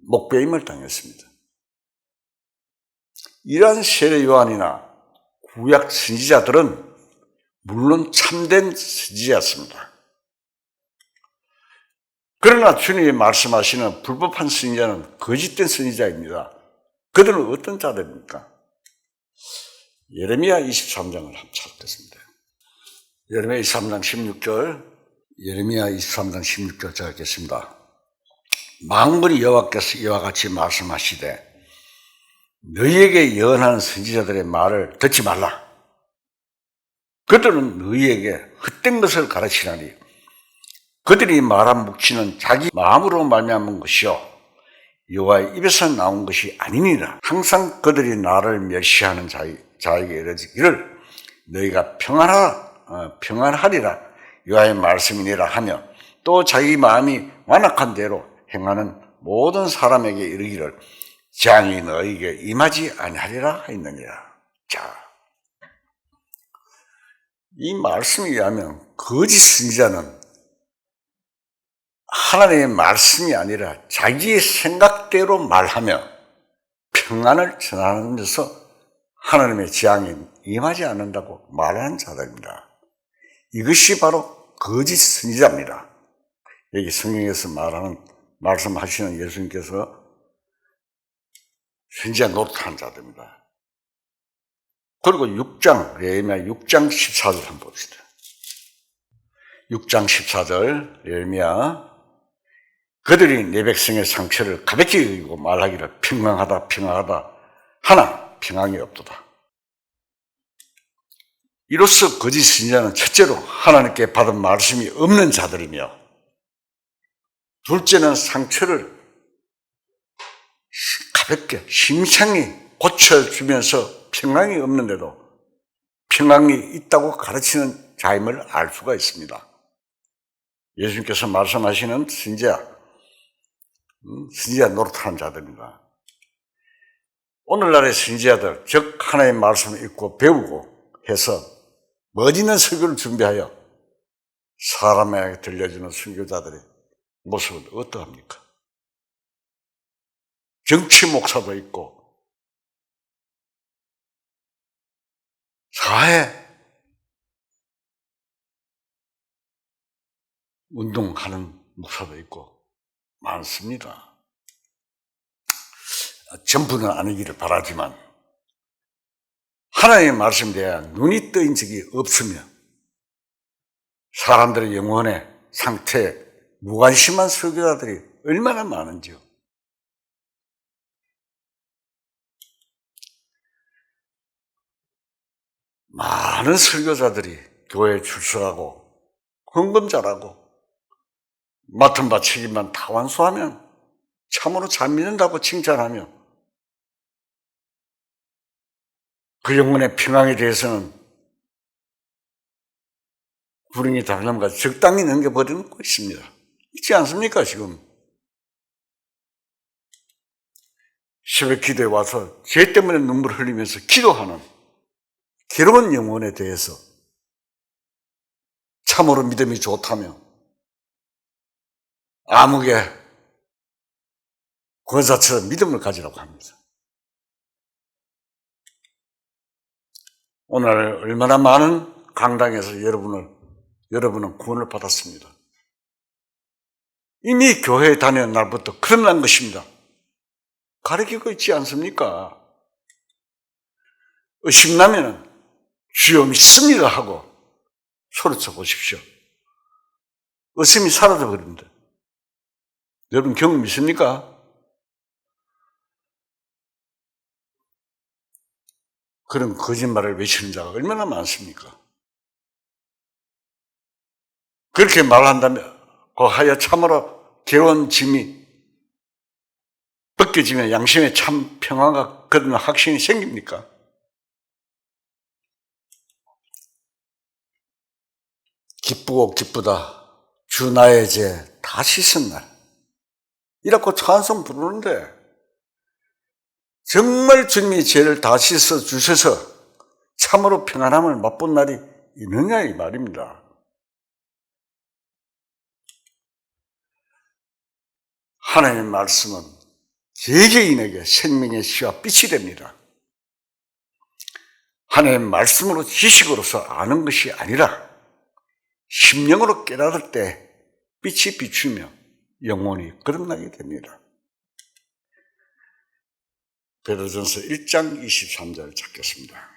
목배임을 당했습니다. 이러한 세례 요한이나 구약 선지자들은 물론 참된 선지자였습니다. 그러나 주님이 말씀하시는 불법한 선지자는 거짓된 선지자입니다. 그들은 어떤 자들입니까? 예레미야 23장을 한번 찾겠습니다. 예레미야 23장 16절, 예레미야 23장 16절 제가 읽겠습니다. 만군의 여호와께서 이와 같이 말씀하시되 너희에게 예언하는 선지자들의 말을 듣지 말라. 그들은 너희에게 헛된 것을 가르치나니 그들이 말한 묵시는 자기 마음으로 말미암은 것이요 여호와의 입에서 나온 것이 아니니라. 항상 그들이 나를 멸시하는 자에게 이르기를 너희가 평안하리라 여호와의 말씀이니라 하며 또 자기 마음이 완악한 대로 행하는 모든 사람에게 이르기를 재앙이 너희에게 임하지 아니하리라 하였느니라. 자, 이 말씀에 의하면 거짓 선지자는 하나님의 말씀이 아니라 자기의 생각대로 말하며 평안을 전하면서 하나님의 재앙이 임하지 않는다고 말하는 자들입니다. 이것이 바로 거짓 선지자입니다. 여기 성경에서 말씀하시는 예수님께서 선지자 노릇하는 자들입니다. 그리고 예레미야 6장 14절 한번 봅시다. 6장 14절 예레미야 그들이 내 백성의 상처를 가볍게 여기고 말하기를 평강하다 하나 평강이 없도다. 이로써 거짓 선지자는 첫째로 하나님께 받은 말씀이 없는 자들이며 둘째는 상처를 가볍게 심상히 고쳐주면서 평강이 없는데도 평강이 있다고 가르치는 자임을 알 수가 있습니다. 예수님께서 말씀하시는 선지자 노릇하는 자들입니다. 오늘날의 선지자들, 즉 하나님의 말씀을 읽고 배우고 해서 멋있는 설교를 준비하여 사람에게 들려주는 선교자들의 모습은 어떠합니까? 정치 목사도 있고 사회 운동하는 목사도 있고 많습니다. 전부는 아니기를 바라지만 하나님의 말씀에 대한 눈이 뜨인 적이 없으며 사람들의 영혼의 상태에 무관심한 설교자들이 얼마나 많은지요. 많은 설교자들이 교회에 출석하고 헌금자라고 맡은 바 책임만 다 완수하면 참으로 잘 믿는다고 칭찬하며 그 영혼의 평강에 대해서는 불행이 다름과 적당히 넘겨버리는 것입니다. 있지 않습니까 지금? 새벽 기도에 와서 죄 때문에 눈물을 흘리면서 기도하는 괴로운 영혼에 대해서 참으로 믿음이 좋다며 암흑의 권사처럼 믿음을 가지라고 합니다. 오늘 얼마나 많은 강당에서 여러분은 구원을 받았습니다. 이미 교회에 다니는 날부터 그런 것입니다. 가르치고 있지 않습니까? 의심나면 주여 믿습니다 하고 소리쳐 보십시오. 의심이 사라져 버립니다. 여러분 경험 있습니까? 그런 거짓말을 외치는 자가 얼마나 많습니까? 그렇게 말한다면 하여 참으로 괴로운 짐이 벗겨지면 양심에 참 평화가 그런 확신이 생깁니까? 기쁘고 기쁘다 주 나의 죄 다 씻은 날 이라고 찬송 부르는데 정말 주님이 죄를 다 씻어 주셔서 참으로 평안함을 맛본 날이 있느냐 이 말입니다. 하나님의 말씀은 개개인에게 생명의 씨와 빛이 됩니다. 하나님의 말씀으로 지식으로서 아는 것이 아니라 심령으로 깨달을 때 빛이 비추며 영혼이 거듭나게 됩니다. 베드로전서 1장 23절 찾겠습니다.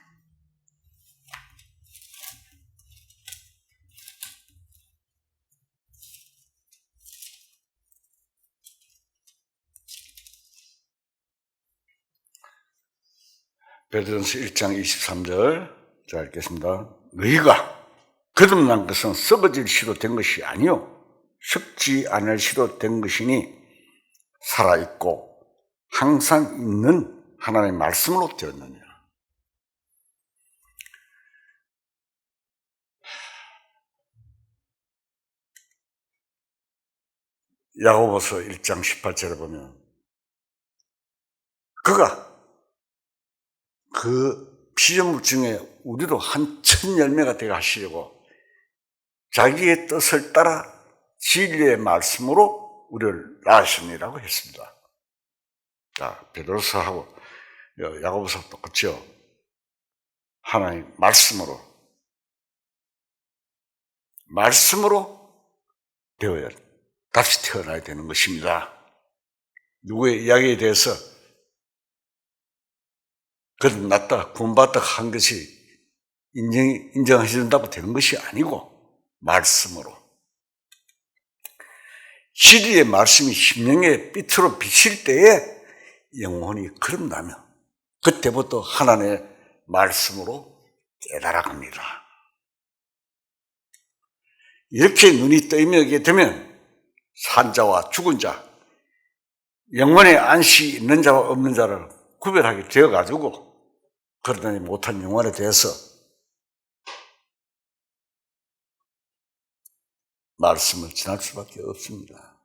베드로전서 1장 23절 자 읽겠습니다. 너희가 거듭난 것은 썩어질 시로 된 것이 아니요 썩지 않을 시로 된 것이니 살아있고 항상 있는 하나님의 말씀으로 되었느니라. 야고보서 1장 18절에 보면 그가 그 피조물 중에 우리로 한 천 열매가 되게 하시려고 자기의 뜻을 따라 진리의 말씀으로 우리를 낳으시니라고 했습니다. 자, 베드로서하고 야고보서 똑같죠. 하나님 말씀으로 되어야 다시 태어나야 되는 것입니다. 누구의 이야기에 대해서 거듭났다, 구원받다 한 것이 인정해준다고 되는 것이 아니고 말씀으로. 진리의 말씀이 심령의 빛으로 비칠 때에 영혼이 거듭나며 그때부터 하나님의 말씀으로 깨달아갑니다. 이렇게 눈이 떠있게 되면 산자와 죽은 자, 영혼의 안식이 있는 자와 없는 자를 구별하게 되어가지고 거듭나지 못한 영혼에 대해서 말씀을 전할 수밖에 없습니다.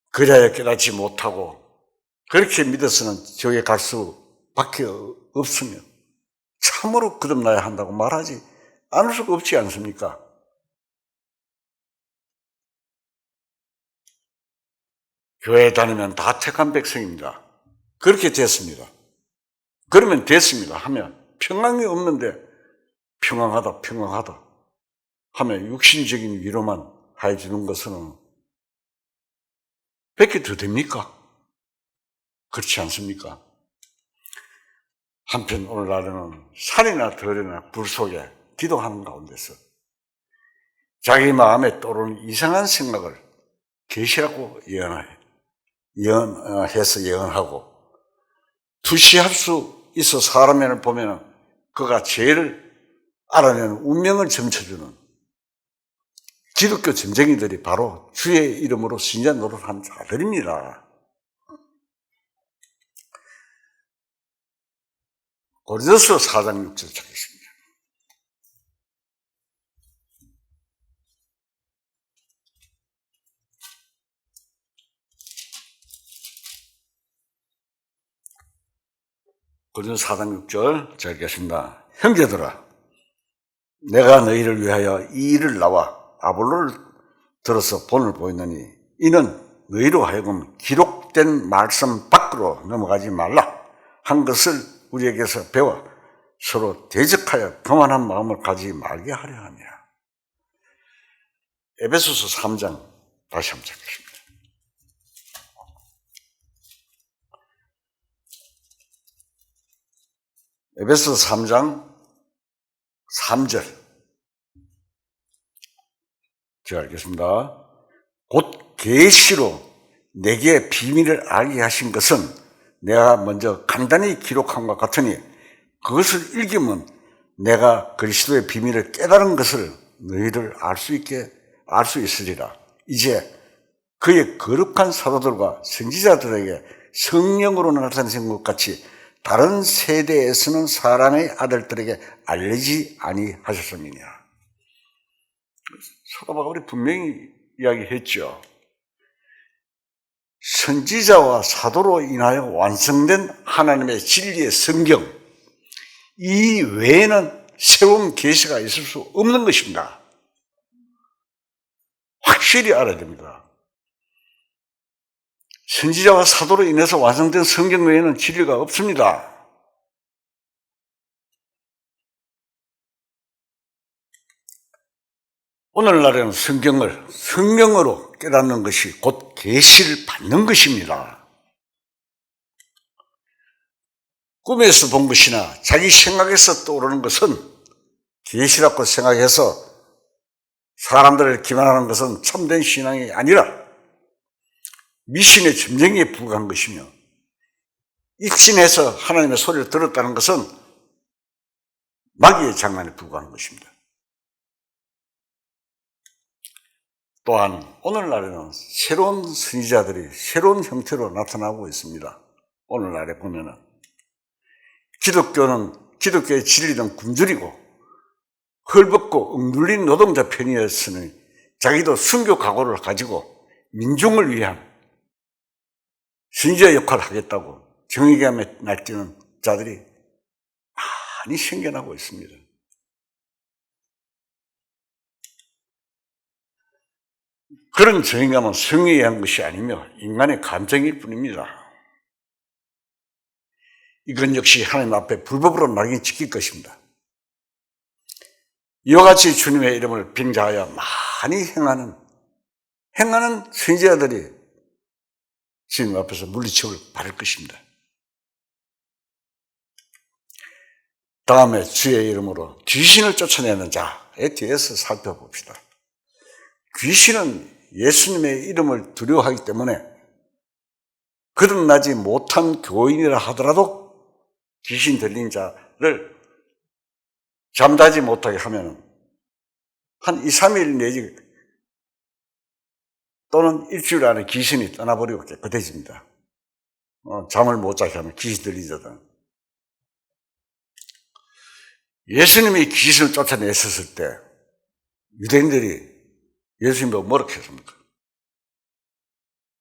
그래야 깨닫지 못하고 그렇게 믿어서는 지옥에 갈 수밖에 없으며 참으로 거듭나야 한다고 말하지 않을 수가 없지 않습니까? 교회 다니면 다 택한 백성입니다. 그렇게 됐습니다. 그러면 됐습니다 하면 평강이 없는데 평강하다 하면 육신적인 위로만 해주는 것은 몇 개 더 됩니까? 그렇지 않습니까? 한편 오늘날에는 산이나 들이나 불 속에 기도하는 가운데서 자기 마음에 떠오르는 이상한 생각을 계시라고 예언해서 예언하고 투시할 수 있어 사람을 보면 그가 죄를 알아내는 운명을 점쳐주는 기독교 점쟁이들이 바로 주의 이름으로 신자 노릇한 자들입니다. 고린도서 4장 6절 찾겠습니다. 고린도서 4장 6절 잘 읽겠습니다. 형제들아, 내가 너희를 위하여 이 일을 나와 아볼로를 들어서 본을 보였느니 이는 너희로 하여금 기록된 말씀 밖으로 넘어가지 말라 한 것을 우리에게서 배워 서로 대적하여 교만한 마음을 가지지 말게 하려 함이라. 에베소서 3장 다시 한번 찾겠습니다. 에베소서 3장 3절 제가 읽겠습니다. 곧 계시로 내게 비밀을 알게 하신 것은 내가 먼저 간단히 기록한 것 같으니 그것을 읽으면 내가 그리스도의 비밀을 깨달은 것을 너희들 알 수 있으리라. 이제 그의 거룩한 사도들과 선지자들에게 성령으로 나타내신 것 같이 다른 세대에서는 사람의 아들들에게 알리지 아니하셨음이냐. 사도 바울이 분명히 이야기했죠. 선지자와 사도로 인하여 완성된 하나님의 진리의 성경, 이 외에는 새로운 계시가 있을 수 없는 것입니다. 확실히 알아야 됩니다. 선지자와 사도로 인해서 완성된 성경 외에는 진리가 없습니다. 오늘날에는 성경을 성령으로 깨닫는 것이 곧 계시를 받는 것입니다. 꿈에서 본 것이나 자기 생각에서 떠오르는 것은 계시라고 생각해서 사람들을 기만하는 것은 참된 신앙이 아니라 미신의 점쟁이에 불과한 것이며, 입신해서 하나님의 소리를 들었다는 것은 마귀의 장난에 불과한 것입니다. 또한 오늘날에는 새로운 선지자들이 새로운 형태로 나타나고 있습니다. 오늘날에 보면은 기독교의 진리는 굶주리고 헐벗고 억눌린 노동자 편이었으니 자기도 순교 각오를 가지고 민중을 위한 선지자 역할을 하겠다고 정의감에 날뛰는 자들이 많이 생겨나고 있습니다. 그런 정의감은 성에 의한 것이 아니며 인간의 감정일 뿐입니다. 이건 역시 하나님 앞에 불법으로 낙인 찍힐 것입니다. 이와 같이 주님의 이름을 빙자하여 많이 행하는 선지자들이 주님 앞에서 물리치고를 받을 것입니다. 다음에 주의 이름으로 귀신을 쫓아내는 자에 대해서 살펴봅시다. 귀신은 예수님의 이름을 두려워하기 때문에 거듭나지 못한 교인이라 하더라도 귀신 들린 자를 잠자지 못하게 하면 한 2, 3일 내지 또는 일주일 안에 귀신이 떠나버리고 깨끗해집니다. 잠을 못 자게 하면 귀신 들리거든. 예수님이 귀신을 쫓아냈었을 때 유대인들이 예수님 보고 뭐라고 했습니까?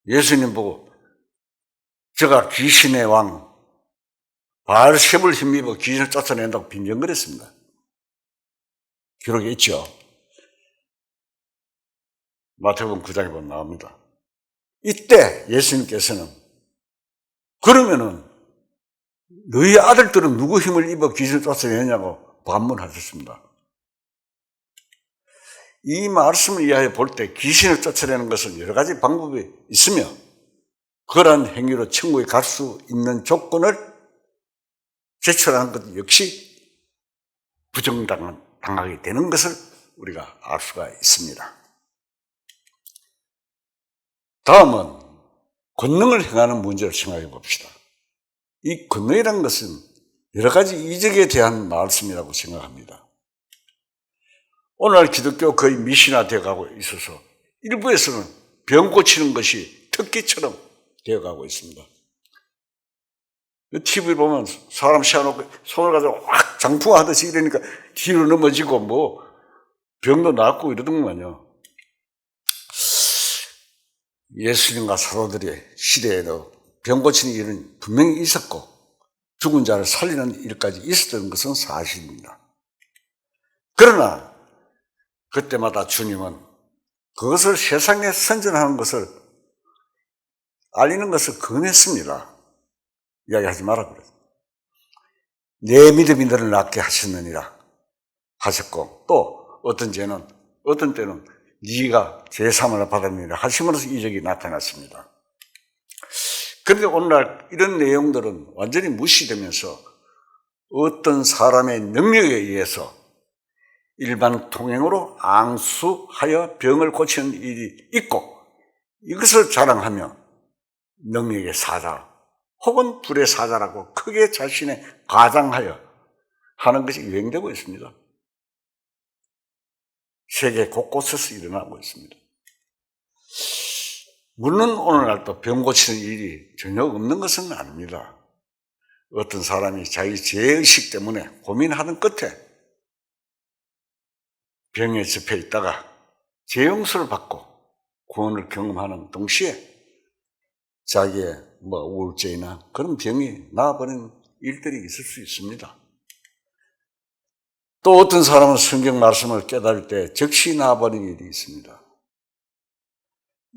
예수님 보고 저가 귀신의 왕 바알세불 힘입어 귀신을 쫓아낸다고 빈정거렸습니다. 기록에 있죠. 마태복음 9장에 보면 나옵니다. 이때 예수님께서는 그러면은 너희 아들들은 누구 힘을 입어 귀신을 쫓아내냐고 반문하셨습니다. 이 말씀을 이해해 볼 때 귀신을 쫓아내는 것은 여러 가지 방법이 있으며 그러한 행위로 천국에 갈 수 있는 조건을 제출하는 것 역시 부정당하게 되는 것을 우리가 알 수가 있습니다. 다음은 권능을 행하는 문제를 생각해 봅시다. 이 권능이라는 것은 여러 가지 이적에 대한 말씀이라고 생각합니다. 오늘날 기독교 거의 미신화되어 가고 있어서 일부에서는 병 고치는 것이 특기처럼 되어 가고 있습니다. TV 보면 사람 세워놓고 손을 가지고 확 장풍하듯이 이러니까 뒤로 넘어지고 뭐 병도 낫고 이러더만요. 예수님과 사도들의 시대에도 병 고치는 일은 분명히 있었고 죽은 자를 살리는 일까지 있었던 것은 사실입니다. 그러나 그때마다 주님은 그것을 세상에 선전하는 것을 알리는 것을 금했습니다. 이야기하지 마라 그랬어요. 내 믿음이 너를 낫게 하셨느니라 하셨고, 또 어떤 때는 네가 제사함을 받았느니라 하심으로써 이적이 나타났습니다. 그런데 오늘날 이런 내용들은 완전히 무시되면서 어떤 사람의 능력에 의해서 일반 통행으로 앙수하여 병을 고치는 일이 있고, 이것을 자랑하며 능력의 사자 혹은 불의 사자라고 크게 자신의 과장하여 하는 것이 유행되고 있습니다. 세계 곳곳에서 일어나고 있습니다. 물론 오늘날도 병 고치는 일이 전혀 없는 것은 아닙니다. 어떤 사람이 자기 죄의식 때문에 고민하는 끝에 병에 접해 있다가 죄 용서를 받고 구원을 경험하는 동시에 자기의 우울증이나 그런 병이 나아버리는 일들이 있을 수 있습니다. 또 어떤 사람은 성경 말씀을 깨달을 때 즉시 나아버리는 일이 있습니다.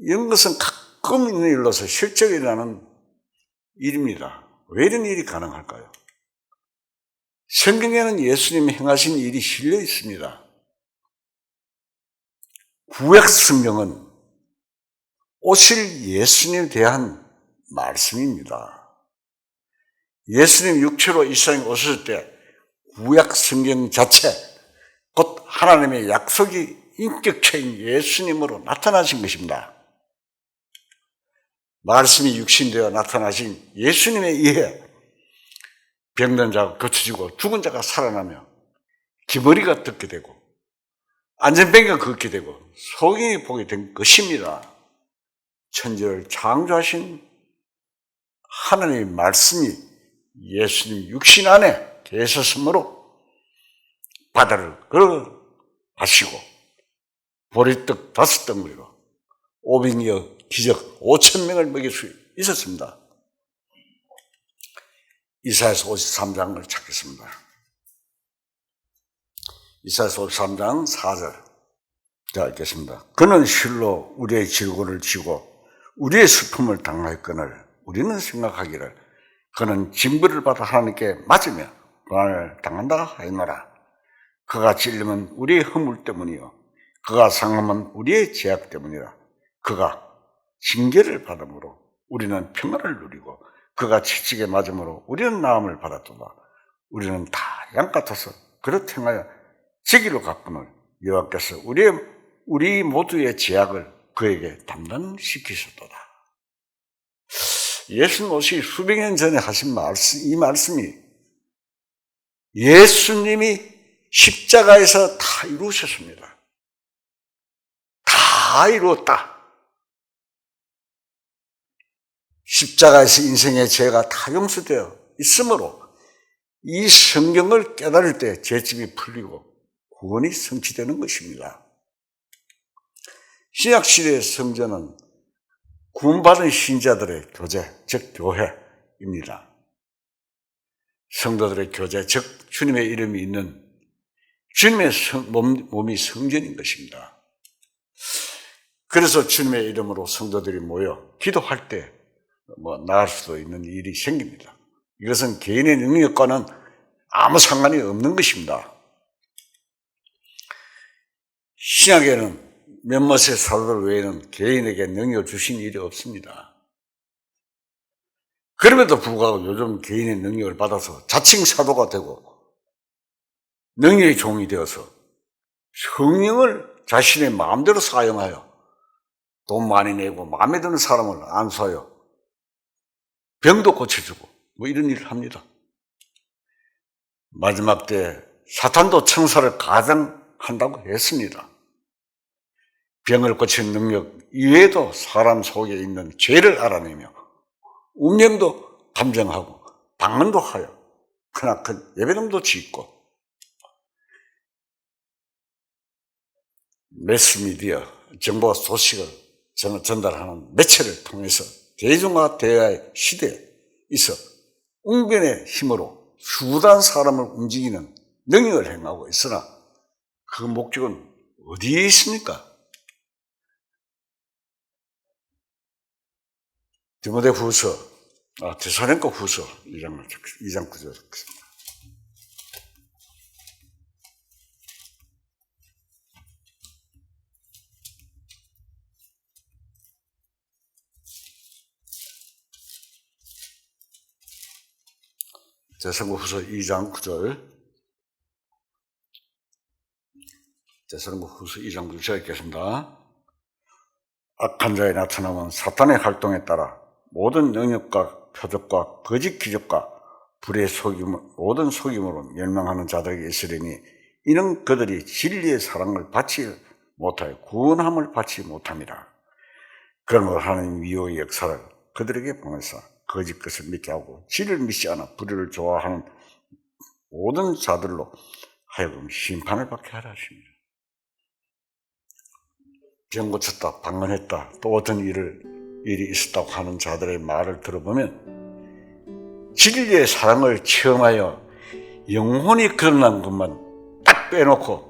이런 것은 가끔 있는 일로서 실제로 일어나는 일입니다. 왜 이런 일이 가능할까요? 성경에는 예수님이 행하신 일이 실려 있습니다. 구약 성경은 오실 예수님에 대한 말씀입니다. 예수님 육체로 이 세상에 오셨을 때 구약 성경 자체, 곧 하나님의 약속이 인격체인 예수님으로 나타나신 것입니다. 말씀이 육신되어 나타나신 예수님에 의해 병든 자가 고쳐지고 죽은 자가 살아나며 기머리가 듣게 되고 안전뱅이가 걷게 되고 소경이 보게 된 것입니다. 천지를 창조하신 하나님의 말씀이 예수님 육신 안에 계셨으므로 바다를 걸어가시고 보리떡 5덩어리로 500여 기적 5,000명을 먹일 수 있었습니다. 이사야서 53장을 찾겠습니다. 이사야서 53장 4절. 자, 읽겠습니다. 그는 실로 우리의 질고를 지고 우리의 슬픔을 당하였거늘 우리는 생각하기를 그는 징벌을 받아 하나님께 맞으며 고난을 당한다 하였노라. 그가 찔림은 우리의 허물 때문이요 그가 상함은 우리의 죄악 때문이라. 그가 징계를 받음으로 우리는 평안을 누리고 그가 채찍에 맞음으로 우리는 나음을 받았도다. 우리는 다 양 같아서 그릇 행하여 지기로 갔거늘 여호와께서 우리 모두의 죄악을 그에게 담당시키셨도다. 예수님 오시기 수백 년 전에 하신 말씀, 이 말씀이 예수님이 십자가에서 다 이루셨습니다. 다 이루었다. 십자가에서 인생의 죄가 다 용서되어 있으므로 이 성경을 깨달을 때 죄짐이 풀리고 구원이 성취되는 것입니다. 신약시대의 성전은 구원받은 신자들의 교제, 즉 교회입니다. 성도들의 교제, 즉 주님의 이름이 있는 주님의 몸이 성전인 것입니다. 그래서 주님의 이름으로 성도들이 모여 기도할 때 나을 수도 있는 일이 생깁니다. 이것은 개인의 능력과는 아무 상관이 없는 것입니다. 신약에는 몇몇의 사도들 외에는 개인에게 능력을 주신 일이 없습니다. 그럼에도 불구하고 요즘 개인의 능력을 받아서 자칭 사도가 되고 능력의 종이 되어서 성령을 자신의 마음대로 사용하여 돈 많이 내고 마음에 드는 사람을 안수하여 병도 고쳐주고 이런 일을 합니다. 마지막 때 사탄도 천사를 가장한다고 했습니다. 병을 고치는 능력 이외에도 사람 속에 있는 죄를 알아내며 운명도 감정하고 방언도 하여 크나큰 예배당도 짓고 매스미디어 정보와 소식을 전달하는 매체를 통해서 대중과 대화의 시대에 있어 웅변의 힘으로 수단 사람을 움직이는 능력을 행하고 있으나 그 목적은 어디에 있습니까? 디모데 후서, 데살로니가 후서 2장 9절 읽겠습니다. 데살로니가후서 2장 9절. 데살로니가후서 2장 9절 읽겠습니다. 악한 자의 나타남은 사탄의 활동에 따라 모든 능력과 표적과 거짓 기적과 불의 모든 속임으로 멸망하는 자들에게 있으리니 이는 그들이 진리의 사랑을 받지 못하여 구원함을 받지 못함이라. 그러므로 하나님 위로의 역사를 그들에게 보내사 거짓 것을 믿게 하고 진리를 믿지 않아 불의를 좋아하는 모든 자들로 하여금 심판을 받게 하라 하십니다. 병 고쳤다, 방언했다, 또 어떤 일이 있었다고 하는 자들의 말을 들어보면 진리의 사랑을 체험하여 영혼이 거듭난 것만 딱 빼놓고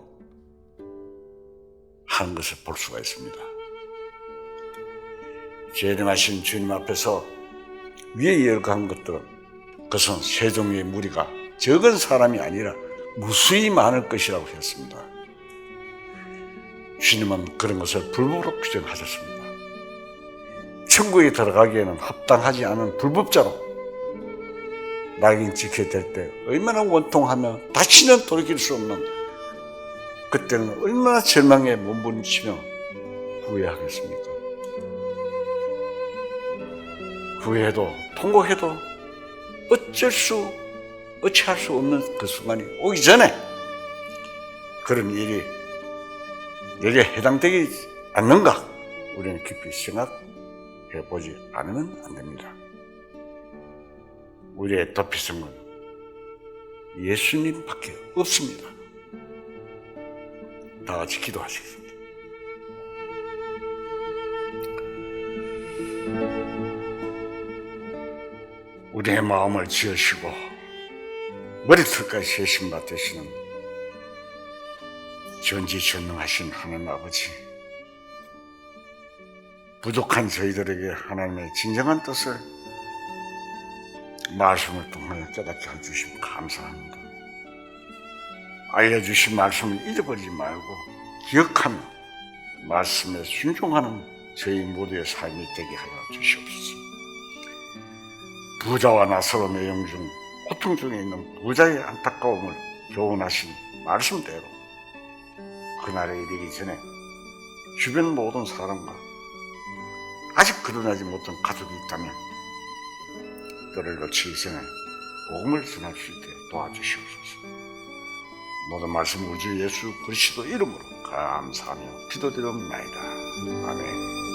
하는 것을 볼 수가 있습니다. 재림하신 주님 앞에서 위에 열거한 것들은 그것은 세 종류의 무리가 적은 사람이 아니라 무수히 많을 것이라고 했습니다. 주님은 그런 것을 불법으로 규정하셨습니다. 천국에 들어가기에는 합당하지 않은 불법자로 낙인 찍혀야 될 때 얼마나 원통하며 다시는 돌이킬 수 없는 그때는 얼마나 절망에 몸부림치며 후회하겠습니까? 후회해도 통곡해도 어찌할 수 없는 그 순간이 오기 전에 그런 일이 여기에 해당되지 않는가 우리는 깊이 생각해 보지 않으면 안 됩니다. 우리의 도피성은 예수님밖에 없습니다. 다 같이 기도하시겠습니다. 우리의 마음을 지으시고 머리털까지 세심바 되시는 전지전능하신 하나님 아버지, 부족한 저희들에게 하나님의 진정한 뜻을 말씀을 통하여 깨닫게 해주시면 감사합니다. 알려주신 말씀을 잊어버리지 말고 기억하며 말씀에 순종하는 저희 모두의 삶이 되게 하여 주시옵소서. 부자와 나사로 매형 중 고통 중에 있는 부자의 안타까움을 교훈하신 말씀대로 그날에 이르기 전에 주변 모든 사람과 아직 거듭나지 못한 가족이 있다면 그를 놓치기 전에 복음을 전할 수 있게 도와주시옵소서. 모든 말씀 우리 주 예수 그리스도 이름으로 감사하며 기도드립나이다. 아멘.